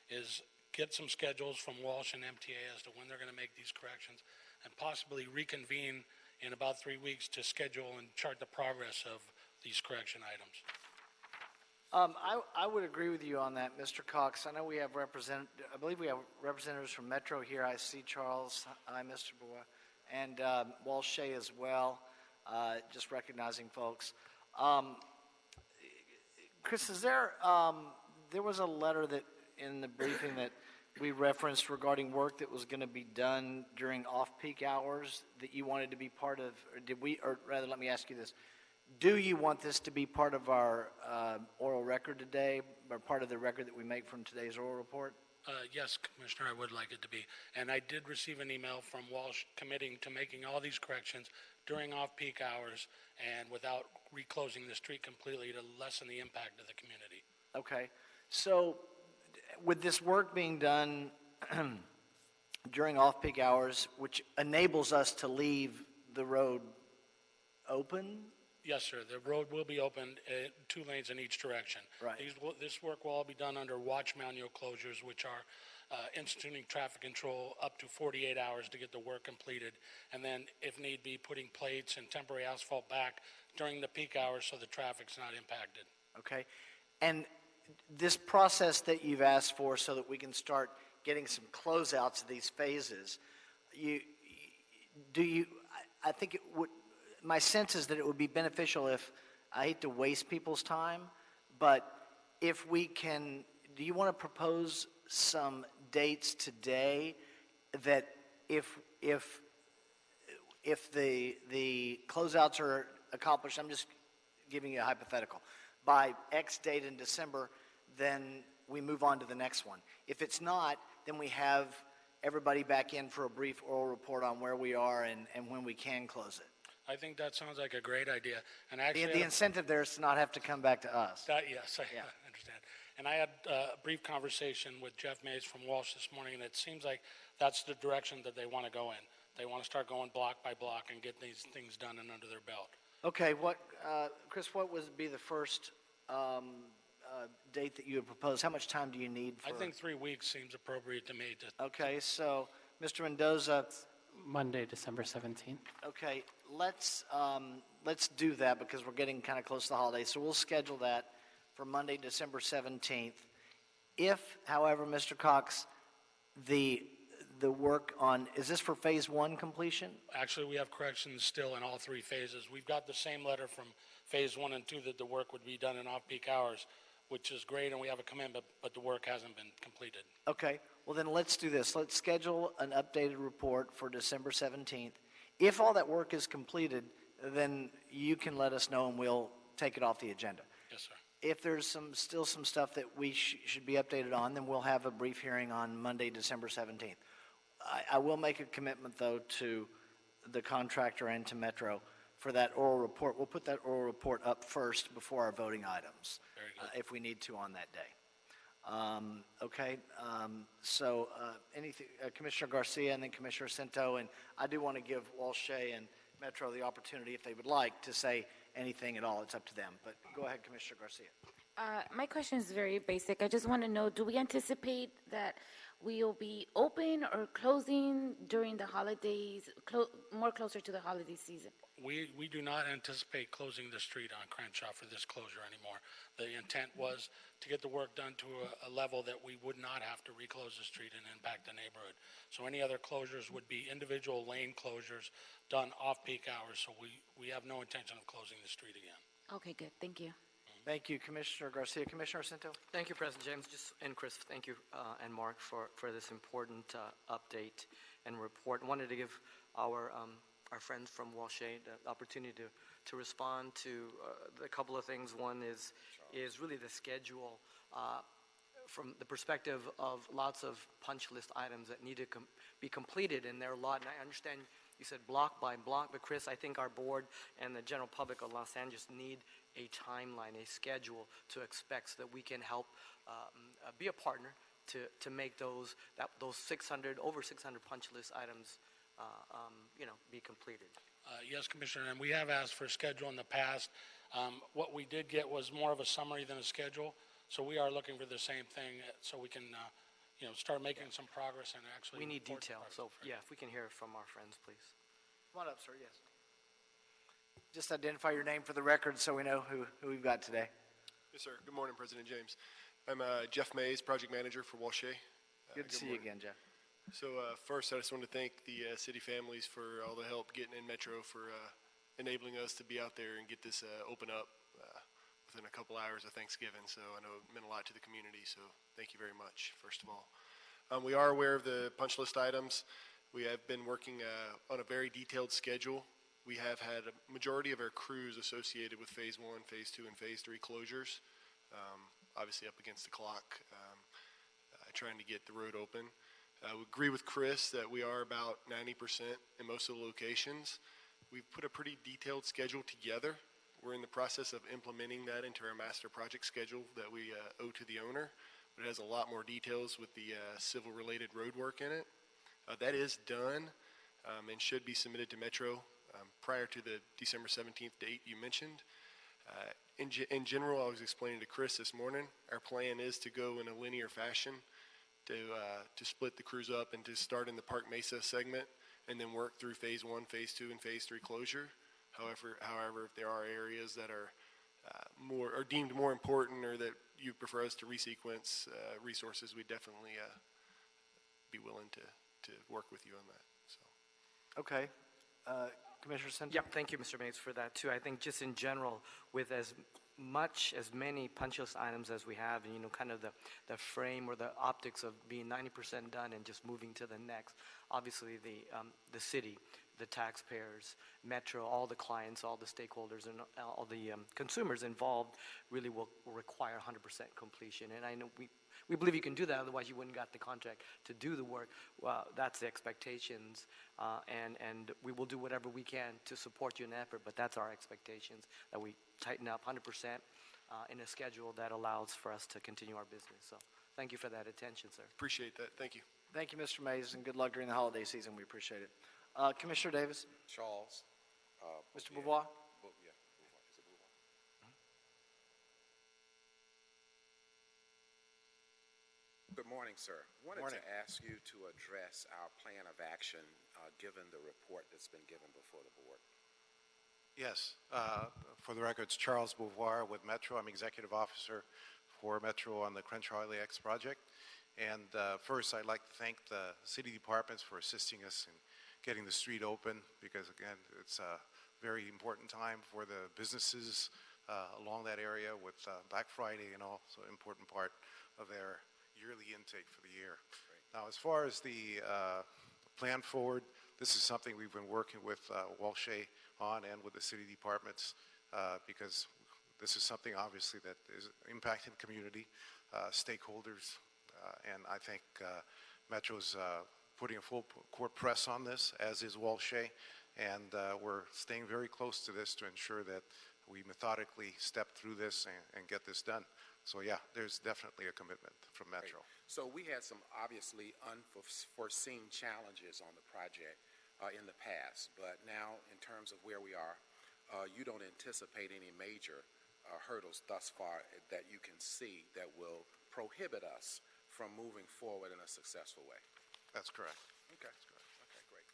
is get some schedules from Walsh and MTA as to when they're going to make these corrections, and possibly reconvene in about 3 weeks to schedule and chart the progress of these correction items. I would agree with you on that, Mr. Cox. I know we have I believe we have representatives from Metro here. I see Charles. Hi, Mr. Bois. And Walsh Shea as well, just recognizing folks. Chris, there was a letter that in the briefing that we referenced regarding work that was going to be done during off-peak hours that you wanted to be part of, or rather, let me ask you this. Do you want this to be part of our oral record today, or part of the record that we make from today's oral report? Yes, Commissioner, I would like it to be. And I did receive an email from Walsh committing to making all these corrections during off-peak hours and without reclosing the street completely to lessen the impact of the community. Okay. So with this work being done during off-peak hours, which enables us to leave the road open? Yes, sir. The road will be opened 2 lanes in each direction. Right. This work will all be done under watch manual closures, which are instituting traffic control up to 48 hours to get the work completed, and then, if need be, putting plates and temporary asphalt back during the peak hours so the traffic's not impacted. Okay. And this process that you've asked for so that we can start getting some closeouts of these phases, I think it would, my sense is that it would be beneficial if, I hate to waste people's time, but if we can, do you want to propose some dates today that if the closeouts are accomplished, I'm just giving you a hypothetical, by X date in December, then we move on to the next one. If it's not, then we have everybody back in for a brief oral report on where we are and when we can close it. I think that sounds like a great idea. And actually, The incentive there is to not have to come back to us. Yes, I understand. And I had a brief conversation with Jeff Mays from Walsh this morning, and it seems like that's the direction that they want to go in. They want to start going block by block and get these things done and under their belt. Okay, Chris, what would be the first date that you would propose? How much time do you need for? I think 3 weeks seems appropriate to me. Okay, so Mr. Mendoza. Monday, December 17th. Okay, let's do that because we're getting kind of close to the holidays. So we'll schedule that for Monday, December 17th. If, however, Mr. Cox, the work on, is this for phase 1 completion? Actually, we have corrections still in all 3 phases. We've got the same letter from phase 1 and 2 that the work would be done in off-peak hours, which is great, and we have a commitment, but the work hasn't been completed. Okay, well then let's do this. Let's schedule an updated report for December 17th. If all that work is completed, then you can let us know and we'll take it off the agenda. Yes, sir. If there's still some stuff that we should be updated on, then we'll have a brief hearing on Monday, December 17th. I will make a commitment, though, to the contractor and to Metro for that oral report. We'll put that oral report up first before our voting items, if we need to on that day. Okay, so anything, Commissioner Garcia and then Commissioner Cinto, and I do want to give Walsh Shea and Metro the opportunity, if they would like, to say anything at all. It's up to them. But go ahead, Commissioner Garcia. My question is very basic. I just want to know, do we anticipate that we'll be open or closing during the holidays, more closer to the holiday season? We do not anticipate closing the street on Crenshaw for this closure anymore. The intent was to get the work done to a level that we would not have to reclose the street and impact the neighborhood. So any other closures would be individual lane closures done off-peak hours, so we have no intention of closing the street again. Okay, good. Thank you. Thank you, Commissioner Garcia. Commissioner Cinto? Thank you, President James. And Chris, thank you, and Mark, for this important update and report. I wanted to give our friends from Walsh the opportunity to respond to a couple of things. One is really the schedule from the perspective of lots of punch list items that need to be completed in their lot. And I understand you said block by block, but Chris, I think our board and the general public of Los Angeles need a timeline, a schedule to expect so that we can help be a partner to make those 600, over 600 punch list items be completed. Yes, Commissioner, and we have asked for a schedule in the past. What we did get was more of a summary than a schedule, so we are looking for the same thing so we can start making some progress and actually. We need report the detail, progress. so yeah, if we can hear from our friends, please. Come on up, sir, yes. Just identify your name for the record so we know who we've got today. Yes, sir. Good morning, President James. I'm Jeff Mays, Project Manager for Walshay. Good to see you again, Jeff. So first, I just want to thank the city families for all the help getting in Metro, for enabling us to be out there and get this open up within a couple hours of Thanksgiving. So I know it meant a lot to the community, so thank you very much, first of all. We are aware of the punch list items. We have been working on a very detailed schedule. We have had a majority of our crews associated with Phase 1, Phase 2, and Phase 3 closures, obviously up against the clock, trying to get the road open. I would agree with Chris that we are about 90% in most of the locations. We've put a pretty detailed schedule together. We're in the process of implementing that into our master project schedule that we owe to the owner. It has a lot more details with the civil-related road work in it. That is done and should be submitted to Metro prior to the December 17th date you mentioned. In general, I was explaining to Chris this morning, our plan is to go in a linear fashion to split the crews up and to start in the Park Mesa segment and then work through Phase 1, Phase 2, and Phase 3 closure. However, if there are areas that are deemed more important or that you prefer us to resequence resources, we'd definitely be willing to work with you on that. So. Okay. Commissioner Sento? Yeah, thank you, Mr. Mays, for that too. I think just in general, with as many punch list items as we have, and kind of the frame or the optics of being 90% done and just moving to the next, obviously the city, the taxpayers, Metro, all the clients, all the stakeholders, and all the consumers involved really will require 100% completion. And I know we believe you can do that, otherwise you wouldn't got the contract to do the work. Well, that's the expectations, and we will do whatever we can to support you in the effort, but that's our expectations, that we tighten up 100% in a schedule that allows for us to continue our business. So thank you for that attention, sir. Appreciate that. Thank you. Thank you, Mr. Mays, and good luck during the holiday season. We appreciate it. Commissioner Davis? Charles. Mr. Beauvoir? Yeah, Beauvoir. Is it Beauvoir? Good morning, sir. Wanted to ask you to address our plan of action given the report that's been given before the board. Yes. For the record, it's Charles Beauvoir with Metro. I'm Executive Officer for Metro on the Crenshaw LAX project. And first, I'd like to thank the city departments for assisting us in getting the street open, because again, it's a very important time for the businesses along that area with Black Friday and all, so an important part of their yearly intake for the year. Right. Now, as far as the plan forward, this is something we've been working with Walshay on and with the city departments because this is something obviously that is impacting the community, stakeholders, and I think Metro's putting a full court press on this, as is Walshay, and we're staying very close to this to ensure that we methodically step through this and get this done. So yeah, there's definitely a commitment from Metro. Right. So we had some obviously unforeseen challenges on the project in the past, but now in terms of where we are, you don't anticipate any major hurdles thus far that you can see that will prohibit us from moving forward in a successful way. That's correct. Okay. That's correct. Okay, great.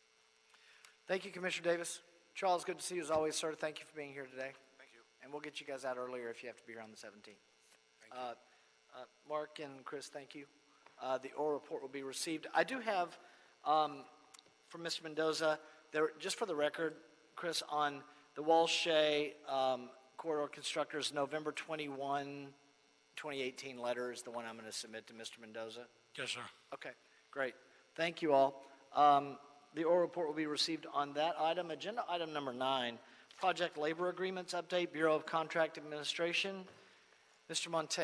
Thank you, Commissioner Davis. Charles, good to see you as always, sir. Thank you for being here today. Thank you. And we'll get you guys out earlier if you have to be here on the 17th. Thank you. Mark and Chris, thank you. The oral report will be received. I do have, from Mr. Mendoza, just for the record, Chris, on the Walshay corridor constructors November 21, 2018 letter is the one I'm going to submit to Mr. Mendoza. Yes, sir. Okay, great. Thank you all. The oral report will be received on that item. Agenda item number 9, project labor agreements update, Bureau of Contract Administration. Mr. Monte.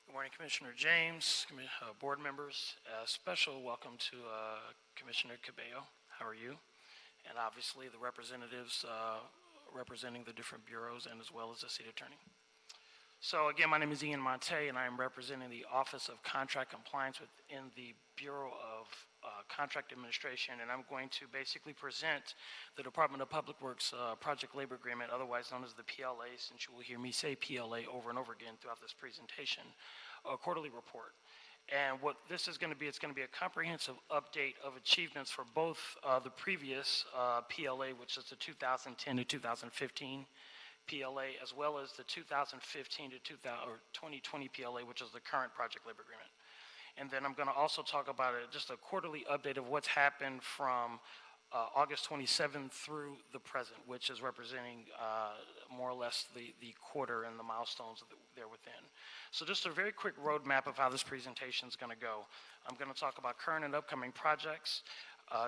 Good morning, Commissioner James, board members. Special welcome to Commissioner Cabello. How are you? And obviously the representatives representing the different bureaus and as well as the city attorney. So again, my name is Ian Monte, and I am representing the Office of Contract Compliance within the Bureau of Contract Administration, and I'm going to basically present the Department of Public Works Project Labor Agreement, otherwise known as the PLA, since you will hear me say PLA over and over again throughout this presentation, a quarterly report. And what this is going to be, it's going to be a comprehensive update of achievements for both the previous PLA, which is the 2010 to 2015 PLA, as well as the 2015 to 2020 PLA, which is the current project labor agreement. And then I'm going to also talk about just a quarterly update of what's happened from August 27th through the present, which is representing more or less the quarter and the milestones there within. So just a very quick roadmap of how this presentation is going to go. I'm going to talk about current and upcoming projects,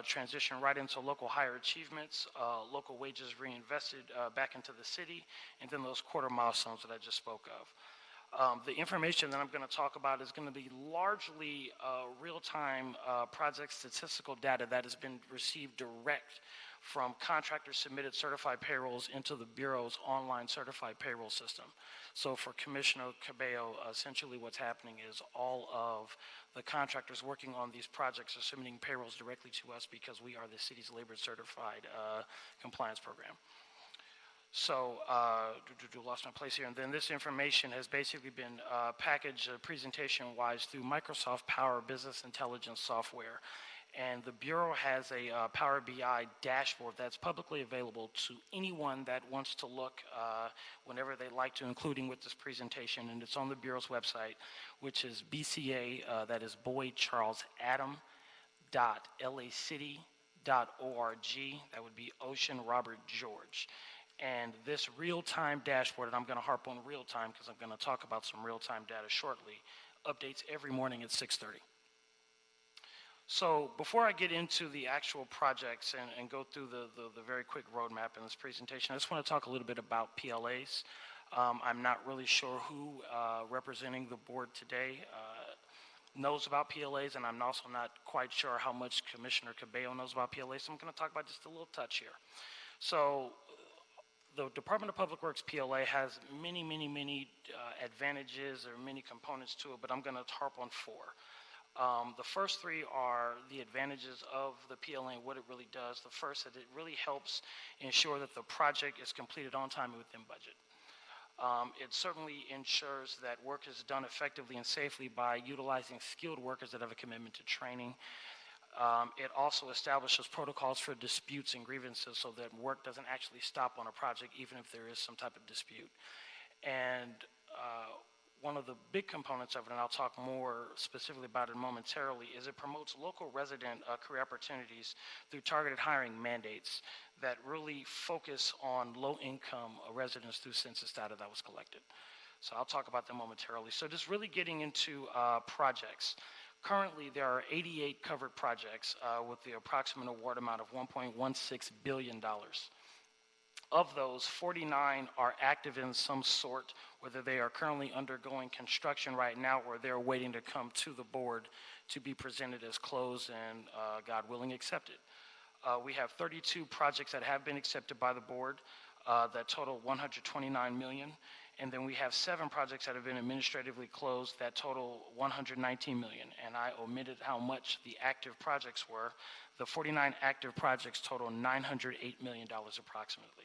transition right into local higher achievements, local wages reinvested back into the city, and then those quarter milestones that I just spoke of. The information that I'm going to talk about is going to be largely real-time project statistical data that has been received direct from contractors submitted certified payrolls into the Bureau's online certified payroll system. So for Commissioner Cabello, essentially what's happening is all of the contractors working on these projects are submitting payrolls directly to us because we are the city's labor certified compliance program. So, lost my place here. And then this information has basically been packaged presentation-wise through Microsoft Power Business Intelligence software. And the Bureau has a Power BI dashboard that's publicly available to anyone that wants to look whenever they like to, including with this presentation. And it's on the Bureau's website, which is BCA, that is Boyd Charles Adam .lacity.org. That would be Ocean Robert George. And this real-time dashboard, and I'm going to harp on real-time because I'm going to talk about some real-time data shortly, updates every morning at 6:30. So before I get into the actual projects and go through the very quick roadmap in this presentation, I just want to talk a little bit about PLAs. I'm not really sure who representing the board today knows about PLAs, and I'm also not quite sure how much Commissioner Cabello knows about PLAs, so I'm going to talk about just a little touch here. So the Department of Public Works PLA has many advantages or many components to it, but I'm going to harp on four. The first three are the advantages of the PLA and what it really does. The first is it really helps ensure that the project is completed on time and within budget. It certainly ensures that work is done effectively and safely by utilizing skilled workers that have a commitment to training. It also establishes protocols for disputes and grievances so that work doesn't actually stop on a project even if there is some type of dispute. And one of the big components of it, and I'll talk more specifically about it momentarily, is it promotes local resident career opportunities through targeted hiring mandates that really focus on low-income residents through census data that was collected. So I'll talk about them momentarily. So just really getting into projects. Currently, there are 88 covered projects with the approximate award amount of $1.16 billion. Of those, 49 are active in some sort, whether they are currently undergoing construction right now or they're waiting to come to the board to be presented as closed and, God willing, accepted. We have 32 projects that have been accepted by the board that total $129 million. And then we have 7 projects that have been administratively closed that total $119 million. And I omitted how much the active projects were. The 49 active projects total $908 million approximately.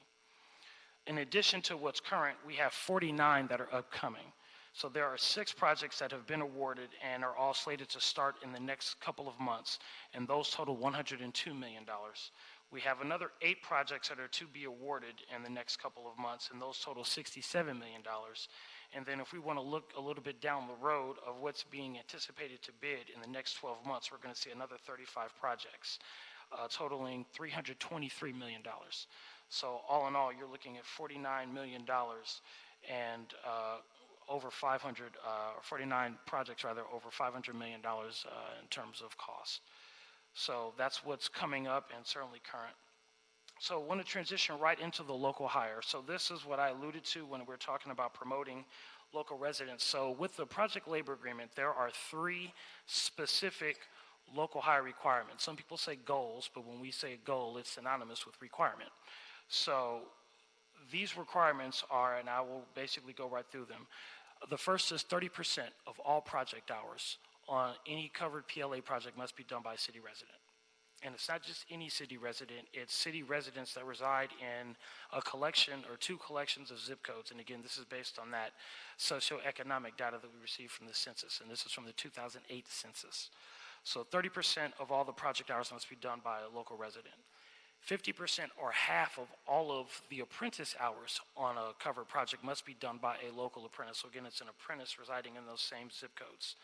In addition to what's current, we have 49 that are upcoming. So there are 6 projects that have been awarded and are all slated to start in the next couple of months. And those total $102 million. We have another 8 projects that are to be awarded in the next couple of months, and those total $67 million. And then if we want to look a little bit down the road of what's being anticipated to bid in the next 12 months, we're going to see another 35 projects, totaling $323 million. So all in all, you're looking at $49 million and over 49 projects rather, over $500 million in terms of cost. So that's what's coming up and certainly current. So I want to transition right into the local hire. So this is what I alluded to when we're talking about promoting local residents. So with the project labor agreement, there are 3 specific local hire requirements. Some people say goals, but when we say goal, it's synonymous with requirement. So these requirements are, and I will basically go right through them. The first is 30% of all project hours on any covered PLA project must be done by a city resident. And it's not just any city resident, it's city residents that reside in a collection or two collections of zip codes. And again, this is based on that socioeconomic data that we received from the census, and this is from the 2008 census. So 30% of all the project hours must be done by a local resident. 50% or half of all of the apprentice hours on a covered project must be done by a local apprentice. So again, it's an apprentice residing in those same zip codes.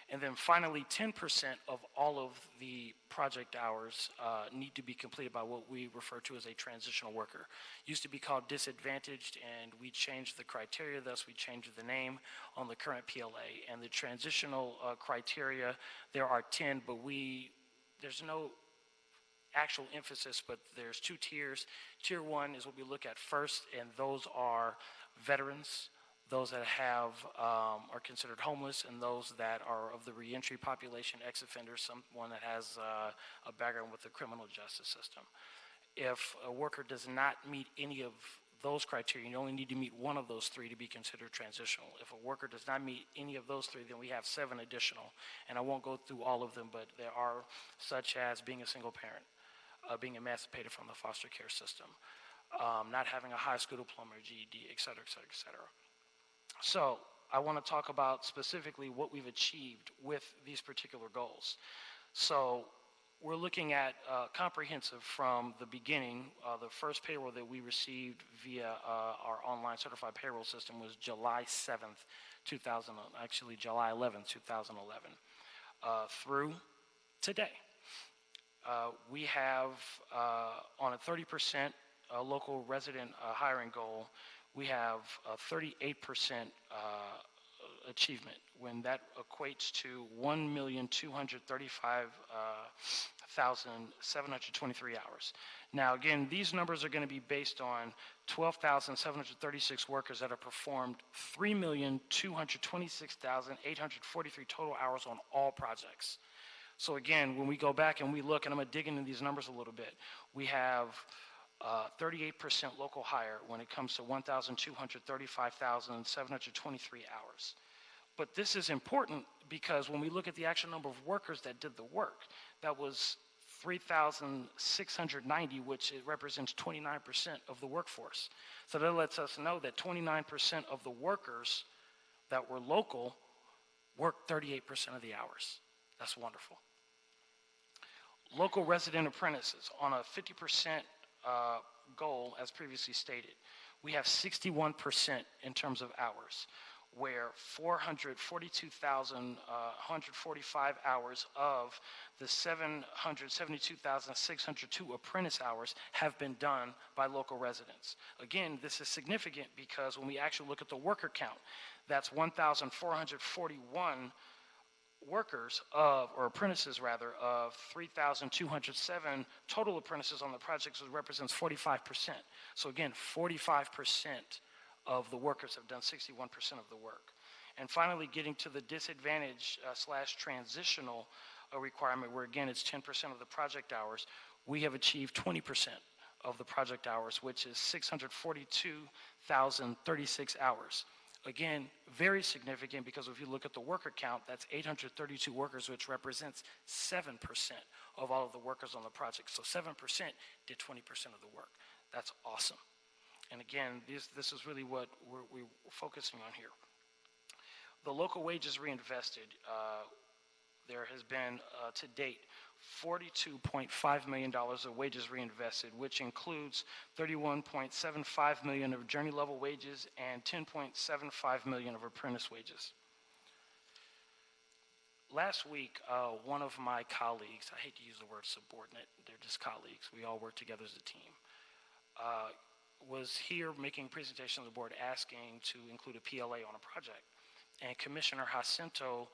And then finally, 10% of all of the project hours need to be completed by what we refer to as a transitional worker. Used to be called disadvantaged, and we changed the criteria, thus we changed the name on the current PLA. And the transitional criteria, there are 10, but there's no actual emphasis, but there's two tiers. Tier 1 is what we look at first, and those are veterans, those that are considered homeless, and those that are of the reentry population, ex-offenders, someone that has a background with the criminal justice system. If a worker does not meet any of those criteria, you only need to meet one of those three to be considered transitional. If a worker does not meet any of those three, then we have 7 additional. And I won't go through all of them, but there are such as being a single parent, being emancipated from the foster care system, not having a high school diploma or GED, et cetera, et cetera, et cetera. So I want to talk about specifically what we've achieved with these particular goals. So we're looking at comprehensive from the beginning. The first payroll that we received via our online certified payroll system was July 7th, July 11th, 2011, through today. We have, on a 30% local resident hiring goal, we have a 38% achievement, when that equates to 1,235,723 hours. Now, again, these numbers are going to be based on 12,736 workers that have performed 3,226,843 total hours on all projects. So again, when we go back and we look, and I'm going to dig into these numbers a little bit, we have 38% local hire when it comes to 1,235,723 hours. But this is important because when we look at the actual number of workers that did the work, that was 3,690, which it represents 29% of the workforce. So that lets us know that 29% of the workers that were local worked 38% of the hours. That's wonderful. Local resident apprentices on a 50% goal, as previously stated, we have 61% in terms of hours, where 442,145 hours of the 772,602 apprentice hours have been done by local residents. Again, this is significant because when we actually look at the worker count, that's 1,441 workers or apprentices rather, of 3,207 total apprentices on the project, which represents 45%. So again, 45% of the workers have done 61% of the work. And finally, getting to the disadvantage / transitional requirement, where again, it's 10% of the project hours, we have achieved 20% of the project hours, which is 642,036 hours. Again, very significant, because if you look at the worker count, that's 832 workers, which represents 7% of all of the workers on the project. So 7% did 20% of the work. That's awesome. And again, this is really what we're focusing on here. The local wages reinvested, there has been, to date, $42.5 million of wages reinvested, which includes $31.75 million of journey level wages and $10.75 million of apprentice wages. Last week, one of my colleagues, I hate to use the word subordinate, they're just colleagues, we all work together as a team, was here making a presentation to the board asking to include a PLA on a project. And Commissioner Jacinto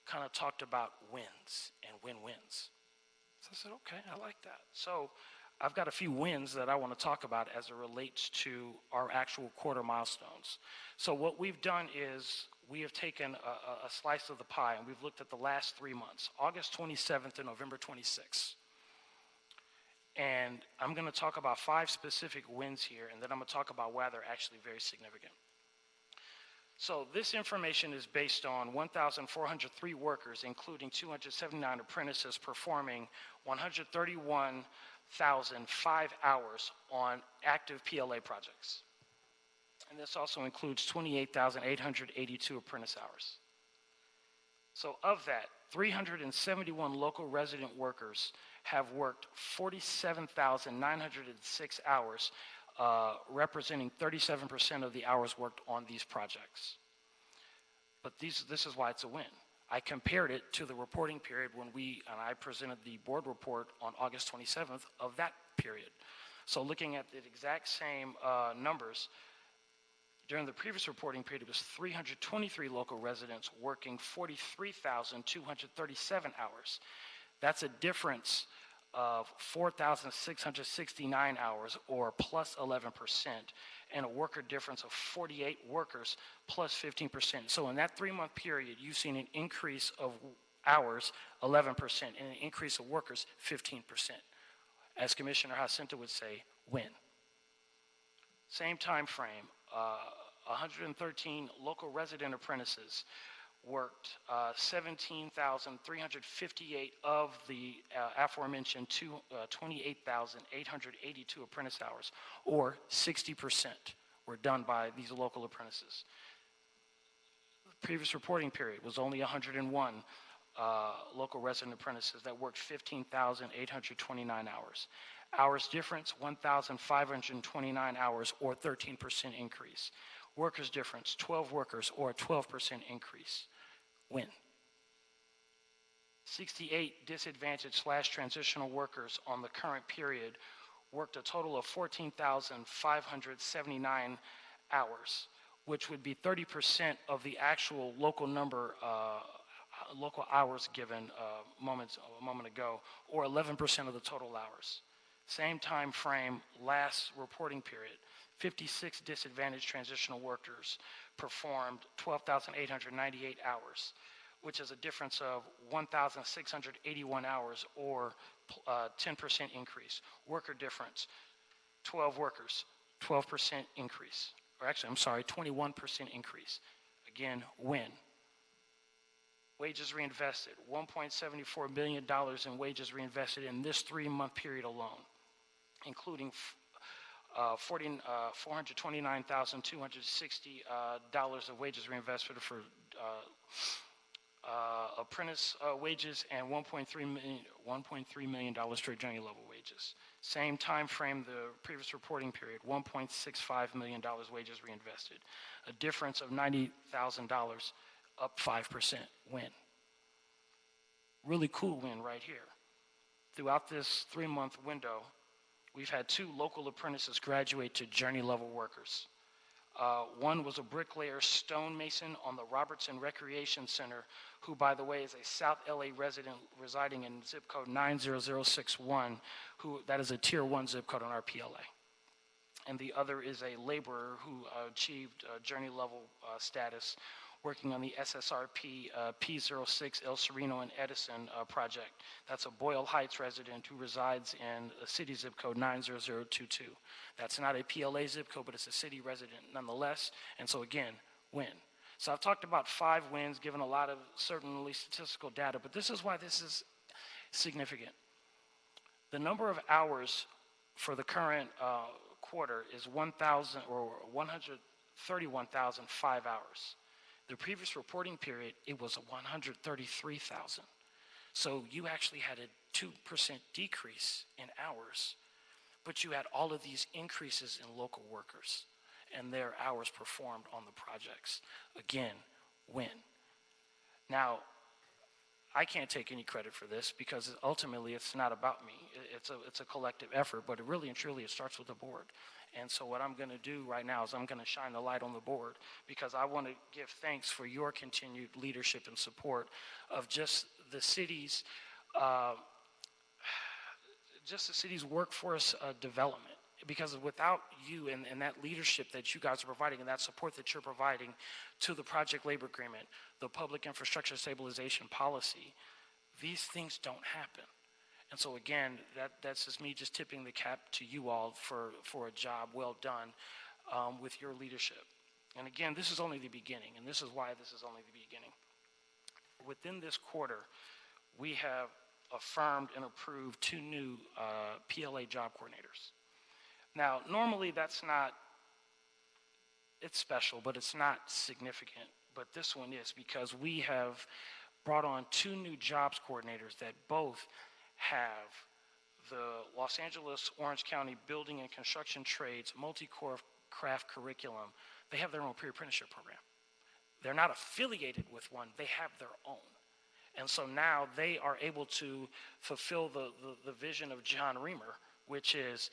kind of talked about wins and win-wins. So I said, okay, I like that. So I've got a few wins that I want to talk about as it relates to our actual quarter milestones. So what we've done is we have taken a slice of the pie, and we've looked at the last 3 months, August 27th and November 26th. And I'm going to talk about 5 specific wins here, and then I'm going to talk about why they're actually very significant. So this information is based on 1,403 workers, including 279 apprentices, performing 131,005 hours on active PLA projects. And this also includes 28,882 apprentice hours. So of that, 371 local resident workers have worked 47,906 hours, representing 37% of the hours worked on these projects. But this is why it's a win. I compared it to the reporting period when I presented the board report on August 27th of that period. So looking at the exact same numbers, during the previous reporting period, it was 323 local residents working 43,237 hours. That's a difference of 4,669 hours, or plus 11%, and a worker difference of 48 workers plus 15%. So in that 3-month period, you've seen an increase of hours, 11%, and an increase of workers, 15%. As Commissioner Jacinto would say, win. Same time frame, 113 local resident apprentices worked 17,358 of the aforementioned 28,882 apprentice hours, or 60% were done by these local apprentices. The previous reporting period was only 101 local resident apprentices that worked 15,829 hours. Hours difference, 1,529 hours, or 13% increase. Workers difference, 12 workers, or a 12% increase. Win. 68 disadvantaged/transitional workers on the current period worked a total of 14,579 hours, which would be 30% of the actual local number, local hours given a moment ago, or 11% of the total hours. Same time frame, last reporting period, 56 disadvantaged transitional workers performed 12,898 hours, which is a difference of 1,681 hours, or 10% increase. Worker difference, 12 workers, 12% increase. Or actually, I'm sorry, 21% increase. Again, win. Wages reinvested, $1.74 million in wages reinvested in this 3-month period alone, including $429,260 of wages reinvested for apprentice wages, and $1.3 million for journey level wages. Same time frame, the previous reporting period, $1.65 million wages reinvested. A difference of $90,000, up 5%, win. Really cool win right here. Throughout this 3-month window, we've had 2 local apprentices graduate to journey level workers. One was a bricklayer stonemason on the Robertson Recreation Center, who, by the way, is a South LA resident residing in zip code 90061, that is a tier 1 zip code on our PLA. And the other is a laborer who achieved journey level status, working on the SSRP P06 El Sereno and Edison project. That's a Boyle Heights resident who resides in the city zip code 90022. That's not a PLA zip code, but it's a city resident nonetheless. And so again, win. So I've talked about 5 wins, given a lot of certainly statistical data, but this is why this is significant. The number of hours for the current quarter is 131,005 hours. The previous reporting period, it was 133,000. So you actually had a 2% decrease in hours, but you had all of these increases in local workers and their hours performed on the projects. Again, win. Now, I can't take any credit for this because ultimately it's not about me. It's a collective effort, but it really and truly it starts with the board. And so what I'm going to do right now is I'm going to shine the light on the board, because I want to give thanks for your continued leadership and support of just the city's workforce development. Because without you and that leadership that you guys are providing and that support that you're providing to the project labor agreement, the public infrastructure stabilization policy, these things don't happen. And so again, that's just me just tipping the cap to you all for a job well done with your leadership. And again, this is only the beginning, and this is why this is only the beginning. Within this quarter, we have affirmed and approved 2 new PLA job coordinators. Now, normally that's not, it's special, but it's not significant. But this one is because we have brought on 2 new jobs coordinators that both have the Los Angeles Orange County Building and Construction Trades multi-core craft curriculum. They have their own pre-apprenticeship program. They're not affiliated with one, they have their own. And so now they are able to fulfill the vision of John Reamer, which is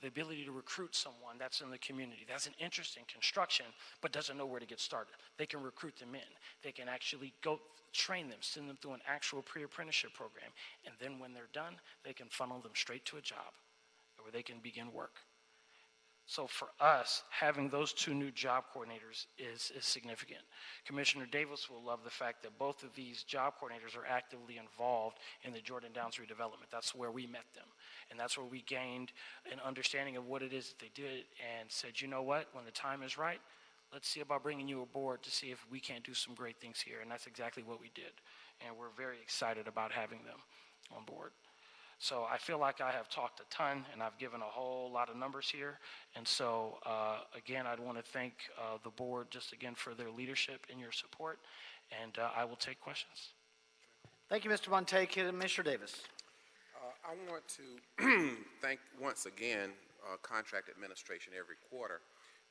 the ability to recruit someone that's in the community, that's an interest in construction, but doesn't know where to get started. They can recruit them in. They can actually go train them, send them through an actual pre-apprenticeship program. And then when they're done, they can funnel them straight to a job where they can begin work. So for us, having those 2 new job coordinators is significant. Commissioner Davis will love the fact that both of these job coordinators are actively involved in the Jordan Downs redevelopment. That's where we met them. And that's where we gained an understanding of what it is that they did and said, you know what, when the time is right, let's see about bringing you aboard to see if we can't do some great things here. And that's exactly what we did. And we're very excited about having them on board. So I feel like I have talked a ton, and I've given a whole lot of numbers here. And so, again, I'd want to thank the board just again for their leadership and your support, and I will take questions. Thank you, Mr. Monte. Commissioner Davis. I want to thank once again contract administration. Every quarter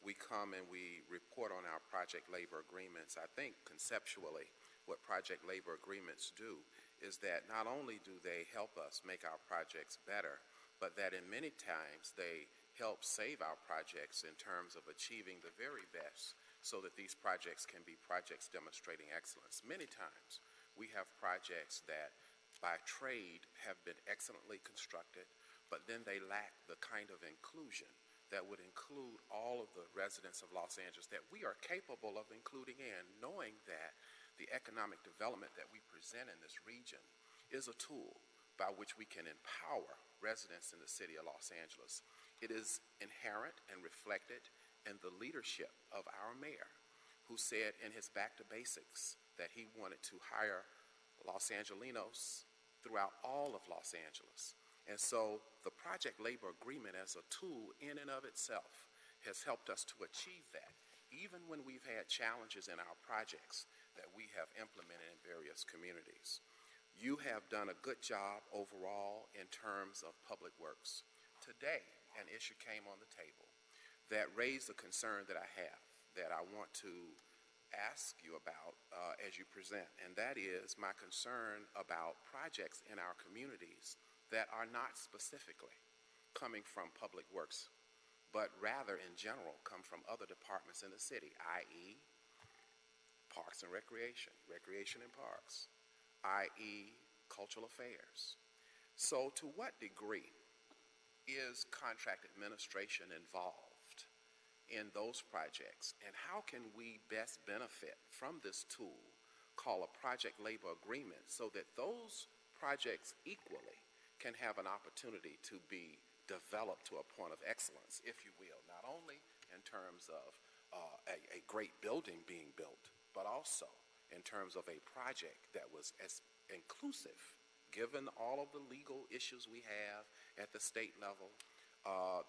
we come and we report on our project labor agreements. I think conceptually what project labor agreements do is that not only do they help us make our projects better, but that in many times they help save our projects in terms of achieving the very best so that these projects can be projects demonstrating excellence. Many times we have projects that by trade have been excellently constructed, but then they lack the kind of inclusion that would include all of the residents of Los Angeles that we are capable of including in, knowing that the economic development that we present in this region is a tool by which we can empower residents in the city of Los Angeles. It is inherent and reflected in the leadership of our mayor, who said in his Back to Basics that he wanted to hire Los Angelinos throughout all of Los Angeles. And so the project labor agreement as a tool in and of itself has helped us to achieve that, even when we've had challenges in our projects that we have implemented in various communities. You have done a good job overall in terms of public works. Today, an issue came on the table that raised a concern that I have, that I want to ask you about as you present, and that is my concern about projects in our communities that are not specifically coming from public works, but rather in general come from other departments in the city, i.e., Parks and Recreation, Recreation and Parks, i.e. Cultural Affairs. So to what degree is contract administration involved in those projects, and how can we best benefit from this tool called a project labor agreement so that those projects equally can have an opportunity to be developed to a point of excellence, if you will, not only in terms of a great building being built, but also in terms of a project that was as inclusive, given all of the legal issues we have at the state level,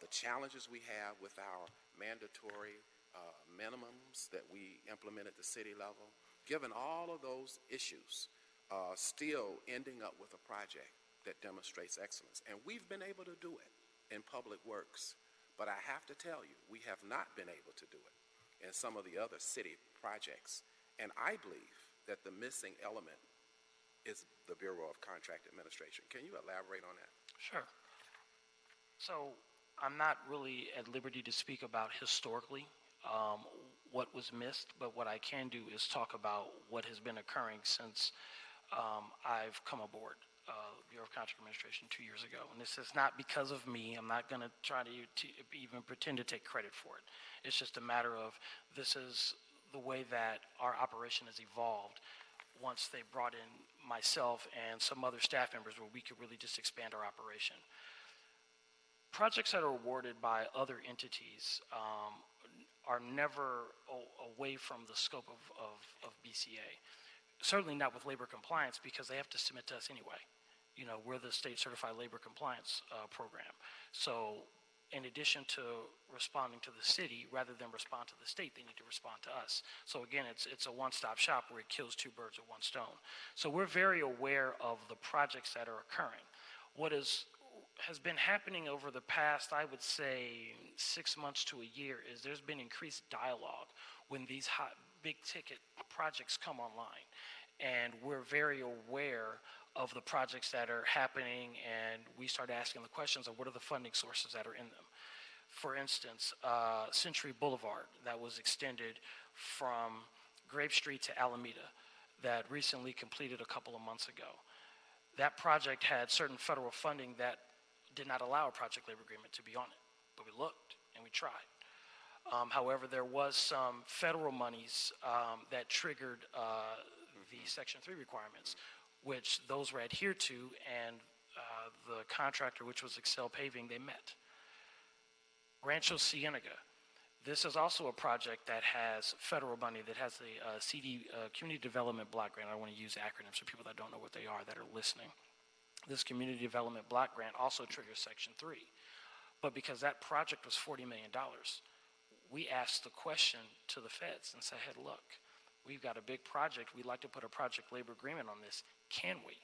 the challenges we have with our mandatory minimums that we implement at the city level, given all of those issues, still ending up with a project that demonstrates excellence. And we've been able to do it in public works, but I have to tell you, we have not been able to do it in some of the other city projects. And I believe that the missing element is the Bureau of Contract Administration. Can you elaborate on that? Sure. So I'm not really at liberty to speak about historically what was missed, but what I can do is talk about what has been occurring since I've come aboard Bureau of Contract Administration 2 years ago. And this is not because of me. I'm not going to try to even pretend to take credit for it. It's just a matter of this is the way that our operation has evolved once they brought in myself and some other staff members where we could really just expand our operation. Projects that are awarded by other entities are never away from the scope of BCA. Certainly not with labor compliance, because they have to submit to us anyway. You know, we're the state certified labor compliance program. So in addition to responding to the city, rather than respond to the state, they need to respond to us. So again, it's a one-stop shop where it kills two birds with one stone. So we're very aware of the projects that are occurring. What has been happening over the past, I would say, 6 months to a year, is there's been increased dialogue when these hot, big-ticket projects come online. And we're very aware of the projects that are happening, and we start asking the questions of what are the funding sources that are in them. For instance, Century Boulevard, that was extended from Grape Street to Alameda, that recently completed a couple of months ago. That project had certain federal funding that did not allow a project labor agreement to be on it, but we looked and we tried. However, there was some federal monies that triggered the Section 3 requirements, which those were adhered to, and the contractor, which was Excel Paving, they met. Rancho Cienega, this is also a project that has federal money, that has a CD, Community Development Block Grant. I don't want to use acronyms for people that don't know what they are that are listening. This Community Development Block Grant also triggers Section 3. But because that project was $40 million, we asked the question to the feds and said, hey, look, we've got a big project. We'd like to put a project labor agreement on this. Can we?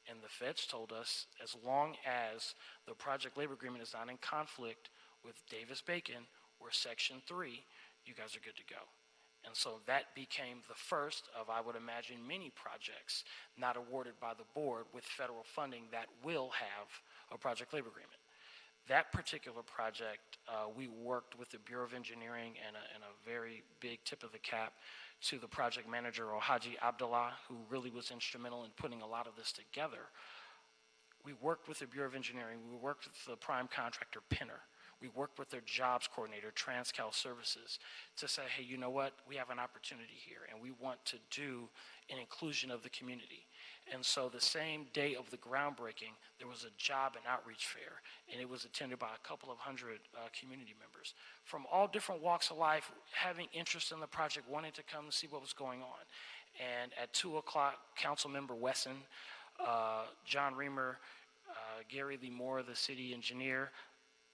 And the feds told us, as long as the project labor agreement is not in conflict with Davis-Bacon or Section 3, you guys are good to go. And so that became the first of, I would imagine, many projects not awarded by the board with federal funding that will have a project labor agreement. That particular project, we worked with the Bureau of Engineering and a very big tip of the cap to the project manager, Haji Abdullah, who really was instrumental in putting a lot of this together. We worked with the Bureau of Engineering. We worked with the prime contractor, Penner. We worked with their jobs coordinator, TransCal Services, to say, hey, you know what? We have an opportunity here, and we want to do an inclusion of the community. And so the same day of the groundbreaking, there was a job and outreach fair, and it was attended by a couple of hundred community members from all different walks of life, having interest in the project, wanting to come and see what was going on. And at 2 o'clock, Councilmember Wesson, John Reamer, Gary Lee Moore, the city engineer,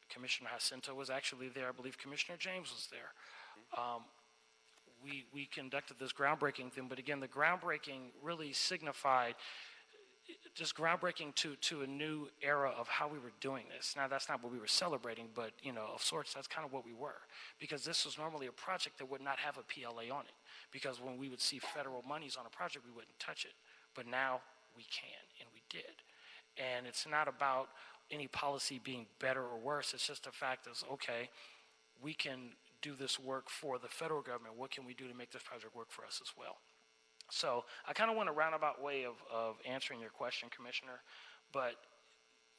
Commissioner Jacinto was actually there. I believe Commissioner James was there. We conducted this groundbreaking thing, but again, the groundbreaking really signified just groundbreaking to a new era of how we were doing this. Now, that's not what we were celebrating, but, you know, of sorts, that's kind of what we were. Because this was normally a project that would not have a PLA on it. Because when we would see federal monies on a project, we wouldn't touch it. But now we can, and we did. And it's not about any policy being better or worse. It's just the fact is, okay, we can do this work for the federal government. What can we do to make this project work for us as well? So I kind of want a roundabout way of answering your question, Commissioner, but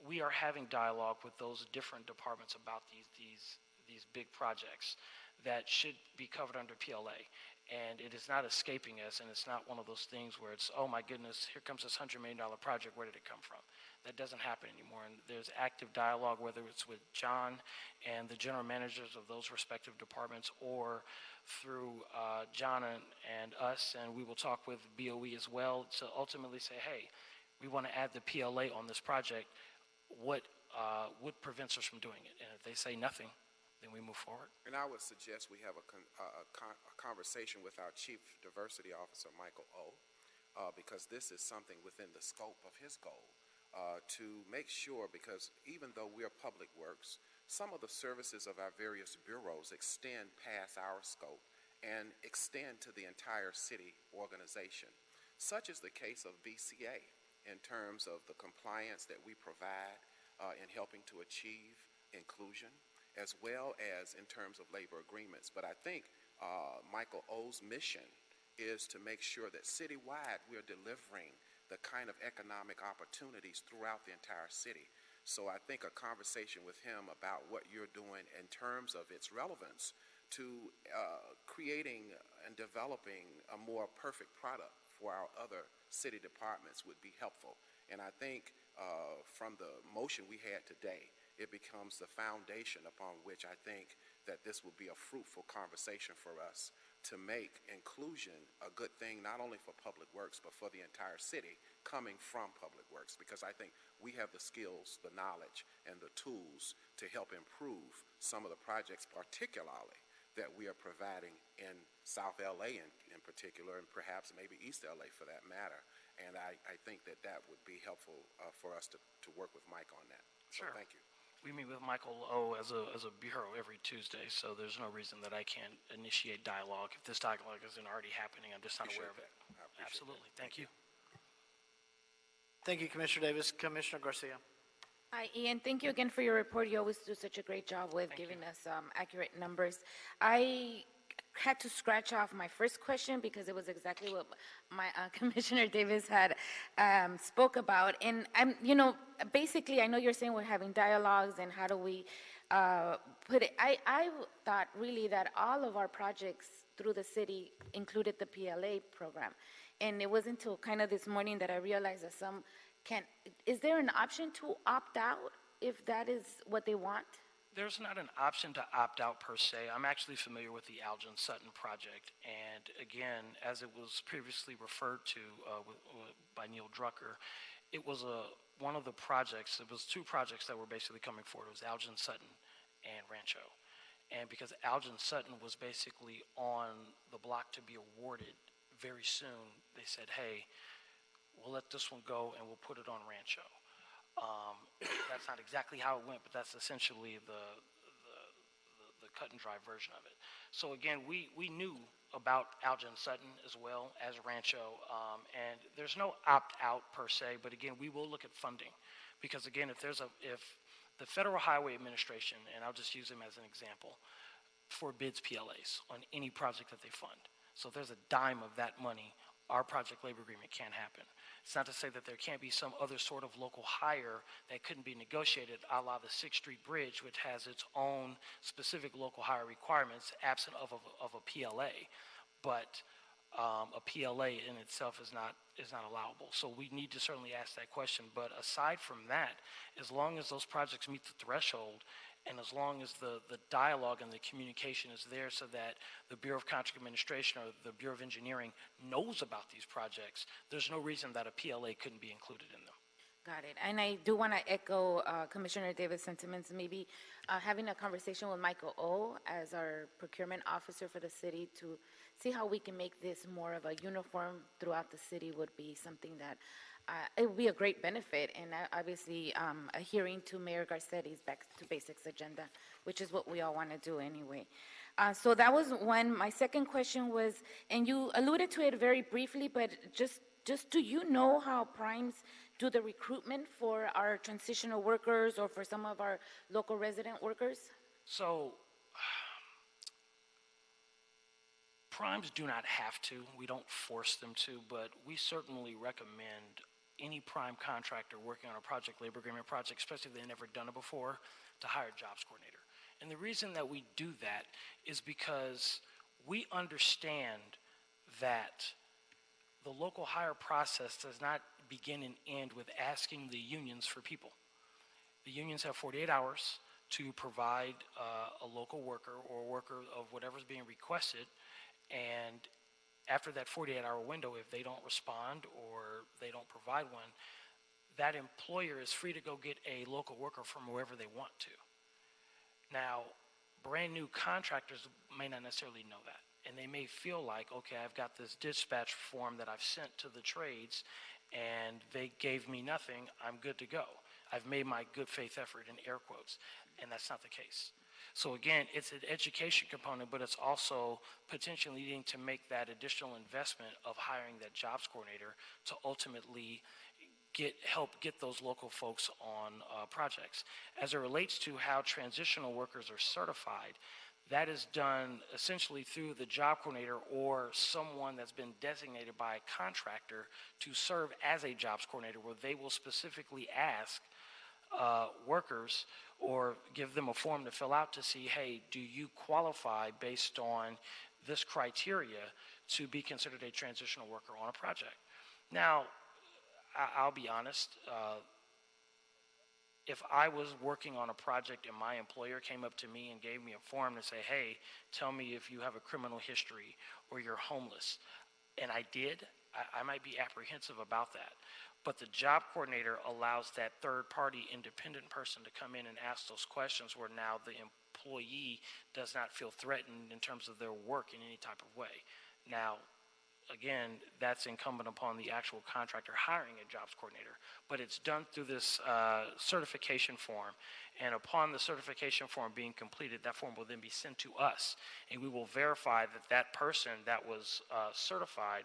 we are having dialogue with those different departments about these big projects that should be covered under PLA. And it is not escaping us, and it's not one of those things where it's, oh my goodness, here comes this $100 million project, where did it come from? That doesn't happen anymore, and there's active dialogue, whether it's with John and the general managers of those respective departments, or through John and us, and we will talk with BOE as well to ultimately say, hey, we want to add the PLA on this project. What prevents us from doing it? And if they say nothing, then we move forward. And I would suggest we have a conversation with our Chief Diversity Officer, Michael O., because this is something within the scope of his goal, to make sure, because even though we're public works, some of the services of our various bureaus extend past our scope and extend to the entire city organization. Such is the case of BCA in terms of the compliance that we provide in helping to achieve inclusion, as well as in terms of labor agreements. But I think Michael O.'s mission is to make sure that citywide we're delivering the kind of economic opportunities throughout the entire city. So I think a conversation with him about what you're doing in terms of its relevance to creating and developing a more perfect product for our other city departments would be helpful. And I think from the motion we had today, it becomes the foundation upon which I think that this will be a fruitful conversation for us to make inclusion a good thing, not only for Public Works, but for the entire city coming from Public Works, because I think we have the skills, the knowledge, and the tools to help improve some of the projects, particularly that we are providing in South LA in particular, and perhaps maybe East LA for that matter. And I think that that would be helpful for us to work with Mike on that. So Sure. thank you. We meet with Michael O as a bureau every Tuesday, so there's no reason that I can't initiate dialogue. If this dialogue isn't already happening, I'm just not aware of it. Absolutely. Thank you. Thank you, Commissioner Davis. Commissioner Garcia. Hi, Ian. Thank you again for your report. You always do such a great job with giving us accurate numbers. I had to scratch off my first question because it was exactly what my Commissioner Davis had spoke about. And basically, I know you're saying we're having dialogues and how do we put it. I thought really that all of our projects through the city included the PLA program. And it wasn't until kind of this morning that I realized that some can't. Is there an option to opt out if that is what they want? There's not an option to opt out per se. I'm actually familiar with the Algin Sutton project, and again, as it was previously referred to by Neil Drucker, it was one of the projects. It was two projects that were basically coming forward. It was Algin Sutton and Rancho, and because Algin Sutton was basically on the block to be awarded very soon, they said, "Hey, we'll let this one go and we'll put it on Rancho." That's not exactly how it went, but that's essentially the cut and dry version of it. So again, we knew about Algin Sutton as well as Rancho, and there's no opt-out per se, but again, we will look at funding, because again, if the Federal Highway Administration, and I'll just use them as an example, forbids PLAs on any project that they fund. So if there's a dime of that money, our project labor agreement can't happen. It's not to say that there can't be some other sort of local hire that couldn't be negotiated, a la the 6th Street Bridge, which has its own specific local hire requirements, absent of a PLA. But a PLA in itself is not allowable. So we need to certainly ask that question. But aside from that, as long as those projects meet the threshold, and as long as the dialogue and the communication is there so that the Bureau of Contract Administration or the Bureau of Engineering knows about these projects, there's no reason that a PLA couldn't be included in them. Got it. And I do want to echo Commissioner Davis' sentiments, maybe having a conversation with Michael O. as our procurement officer for the city to see how we can make this more of a uniform throughout the city would be something that it would be a great benefit. And obviously adhering to Mayor Garcetti's Back to Basics agenda, which is what we all want to do anyway. So that was one. My second question was, and you alluded to it very briefly, but just do you know how primes do the recruitment for our transitional workers or for some of our local resident workers? So primes do not have to. We don't force them to, but we certainly recommend any prime contractor working on a project labor agreement project, especially if they've never done it before, to hire a jobs coordinator. And the reason that we do that is because we understand that the local hire process does not begin and end with asking the unions for people. The unions have 48 hours to provide a local worker or a worker of whatever's being requested, and after that 48-hour window, if they don't respond or they don't provide one, that employer is free to go get a local worker from wherever they want to. Now, brand new contractors may not necessarily know that. And they may feel like, okay, I've got this dispatch form that I've sent to the trades, and they gave me nothing, I'm good to go. I've made my good faith effort in air quotes, and that's not the case. So again, it's an education component, but it's also potentially needing to make that additional investment of hiring that jobs coordinator to ultimately help get those local folks on projects. As it relates to how transitional workers are certified, that is done essentially through the job coordinator or someone that's been designated by a contractor to serve as a jobs coordinator, where they will specifically ask workers or give them a form to fill out to see, hey, do you qualify based on this criteria to be considered a transitional worker on a project? Now, I'll be honest, if I was working on a project and my employer came up to me and gave me a form to say, hey, tell me if you have a criminal history or you're homeless, and I did, I might be apprehensive about that. But the job coordinator allows that third-party independent person to come in and ask those questions where now the employee does not feel threatened in terms of their work in any type of way. Now, again, that's incumbent upon the actual contractor hiring a jobs coordinator, but it's done through this certification form, and upon the certification form being completed, that form will then be sent to us, and we will verify that that person that was certified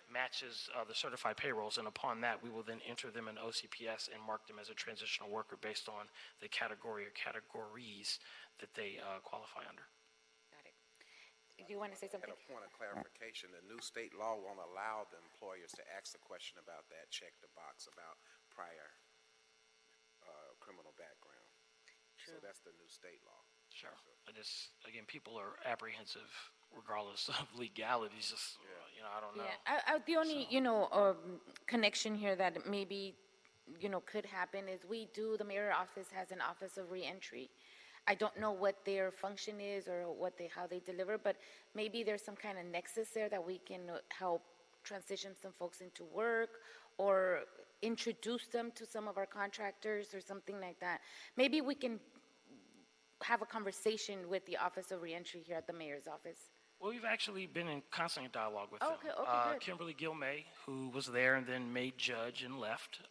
matches the certified payrolls, and upon that, we will then enter them in OCPS and mark them as a transitional worker based on the category or categories that they qualify under. Do you want to say something? At a point of clarification, the new state law won't allow the employers to ask the question about that, check the box about prior criminal background. True. So that's the new state law. Sure. I just, again, people are apprehensive regardless of legalities. Just, I don't know. Yeah, the only, connection here that maybe, could happen is the mayor office has an office of reentry. I don't know what their function is or how they deliver, but maybe there's some kind of nexus there that we can help transition some folks into work or introduce them to some of our contractors or something like that. Maybe we can have a conversation with the Office of Reentry here at the mayor's office. Well, we've actually been in constant dialogue with Okay, them. okay, good. Kimberly Gilmay, who was there and then made judge and left.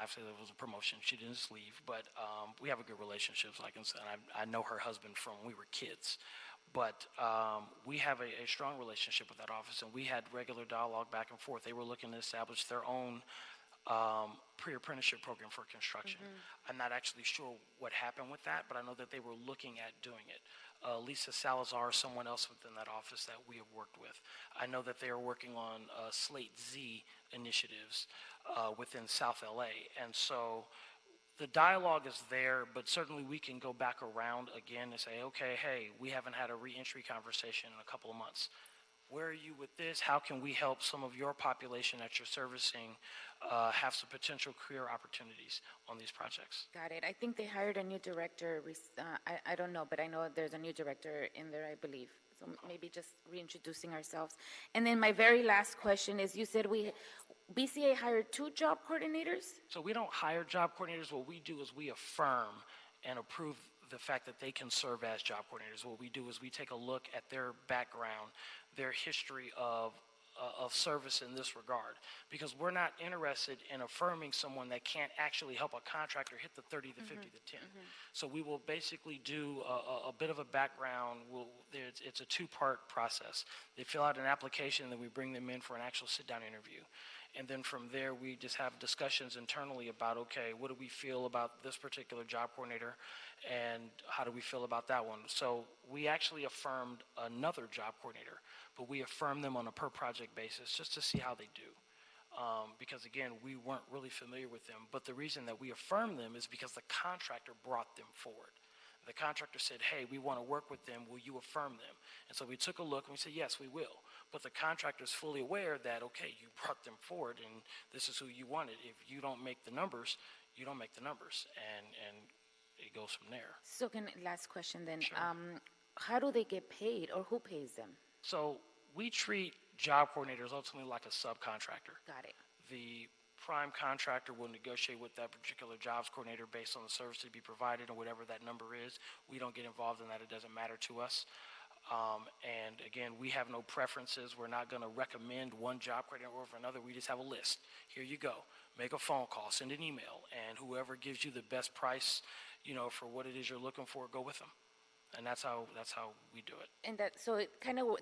After there was a promotion, she didn't just leave, but we have a good relationship. Like I said, I know her husband from when we were kids. But we have a strong relationship with that office, and we had regular dialogue back and forth. They were looking to establish their own pre-apprenticeship program for construction. I'm not actually sure what happened with that, but I know that they were looking at doing it. Lisa Salazar, someone else within that office that we have worked with. I know that they are working on Slate Z initiatives within South LA. And so the dialogue is there, but certainly we can go back around again and say, okay, hey, we haven't had a reentry conversation in a couple of months. Where are you with this? How can we help some of your population that you're servicing have some potential career opportunities on these projects? Got it. I think they hired a new director. I don't know, but I know there's a new director in there, I believe. So maybe just reintroducing ourselves. And then my very last question is, you said BCA hired 2 job coordinators? So we don't hire job coordinators. What we do is we affirm and approve the fact that they can serve as job coordinators. What we do is we take a look at their background, their history of service in this regard, because we're not interested in affirming someone that can't actually help a contractor hit the 30, the 50, the 10. So we will basically do a bit of a background. It's a 2-part process. They fill out an application, and then we bring them in for an actual sit-down interview. And then from there, we just have discussions internally about, okay, what do we feel about this particular job coordinator, and how do we feel about that one? So we actually affirmed another job coordinator, but we affirmed them on a per-project basis just to see how they do. Because, again, we weren't really familiar with them. But the reason that we affirmed them is because the contractor brought them forward. The contractor said, hey, we want to work with them. Will you affirm them? And so we took a look, and we said, yes, we will. But the contractor is fully aware that, okay, you brought them forward, and this is who you wanted. If you don't make the numbers, you don't make the numbers. And it goes from there. So last question then. Sure. How do they get paid, or who pays them? So we treat job coordinators ultimately like a subcontractor. Got it. The prime contractor will negotiate with that particular jobs coordinator based on the service to be provided or whatever that number is. We don't get involved in that. It doesn't matter to us. And again, we have no preferences. We're not going to recommend one job coordinator over another. We just have a list. Here you go. Make a phone call, send an email, and whoever gives you the best price, for what it is you're looking for, go with them. And that's how we do it. And so it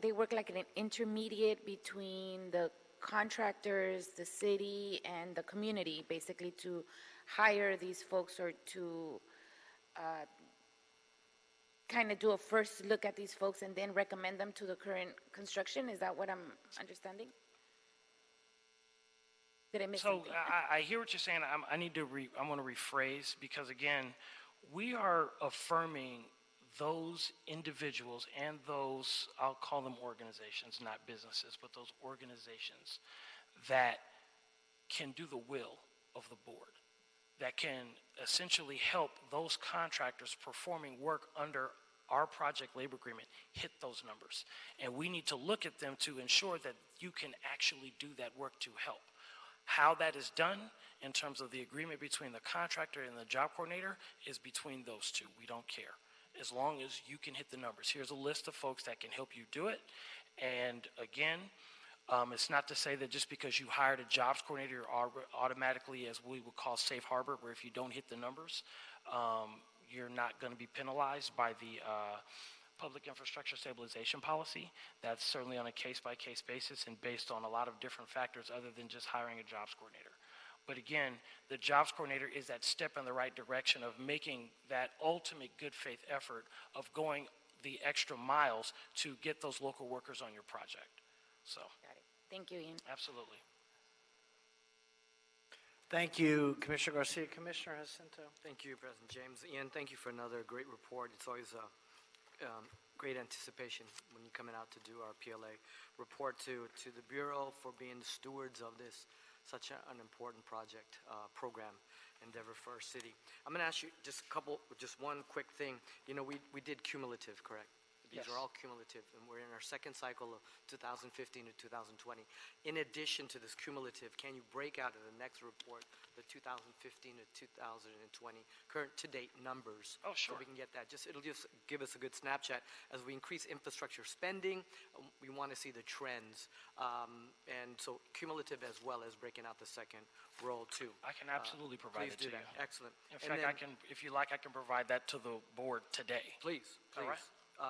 they work like an intermediate between the contractors, the city, and the community, basically, to hire these folks or to kind of do a first look at these folks and then recommend them to the current construction. Is that what I'm understanding? Did I miss something? I hear what you're saying. I want to rephrase, because again, we are affirming those individuals and those, I'll call them organizations, not businesses, but those organizations that can do the will of the board, that can essentially help those contractors performing work under our project labor agreement hit those numbers. And we need to look at them to ensure that you can actually do that work to help. How that is done in terms of the agreement between the contractor and the job coordinator is between those two. We don't care. As long as you can hit the numbers. Here's a list of folks that can help you do it. And again, it's not to say that just because you hired a jobs coordinator, you're automatically, as we would call safe harbor, where if you don't hit the numbers, you're not going to be penalized by the public infrastructure stabilization policy. That's certainly on a case-by-case basis and based on a lot of different factors other than just hiring a jobs coordinator. But again, the jobs coordinator is that step in the right direction of making that ultimate good faith effort of going the extra miles to get those local workers on your project. So, Got it. Thank you, Ian. absolutely. Thank you, Commissioner Garcia. Commissioner Jacinto. Thank you, President James. Ian, thank you for another great report. It's always a great anticipation when you're coming out to do our PLA report to the Bureau for being the stewards of this, such an important project, program, endeavor for our city. I'm going to ask you just one quick thing. You know, we did cumulative, correct? These Yes. are all cumulative, and we're in our second cycle of 2015 to 2020. In addition to this cumulative, can you break out in the next report the 2015 to 2020 current to-date numbers? Oh, sure. So we can get that. It'll just give us a good snapshot. As we increase infrastructure spending, we want to see the trends. And so cumulative as well as breaking out the second roll too. I can absolutely provide Please it do to that. you. Excellent. In And fact, then- I can, if you like, I can provide that to the board today. Please, All right.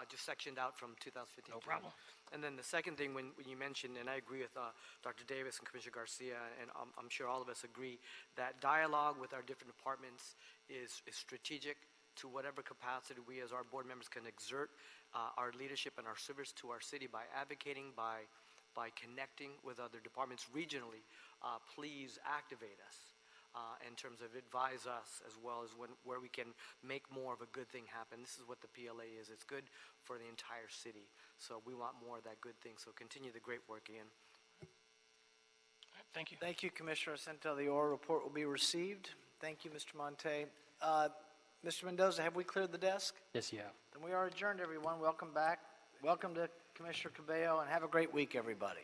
just sectioned out from 2015. No to- problem. And then the second thing, when you mentioned, and I agree with Dr. Davis and Commissioner Garcia, and I'm sure all of us agree, that dialogue with our different departments is strategic to whatever capacity we as our board members can exert our leadership and our service to our city by advocating, by connecting with other departments regionally. Please activate us. In terms of advise us as well as where we can make more of a good thing happen. This is what the PLA is. It's good for the entire city. So we want more of that good thing. So continue the great work, Ian. Thank you. Thank you, Commissioner Jacinto. The oral report will be received. Thank you, Mr. Monte. Mr. Mendoza, have we cleared the desk? Yes, you have. Then we are adjourned, everyone. Welcome back. Welcome to Commissioner Cabello, and have a great week, everybody.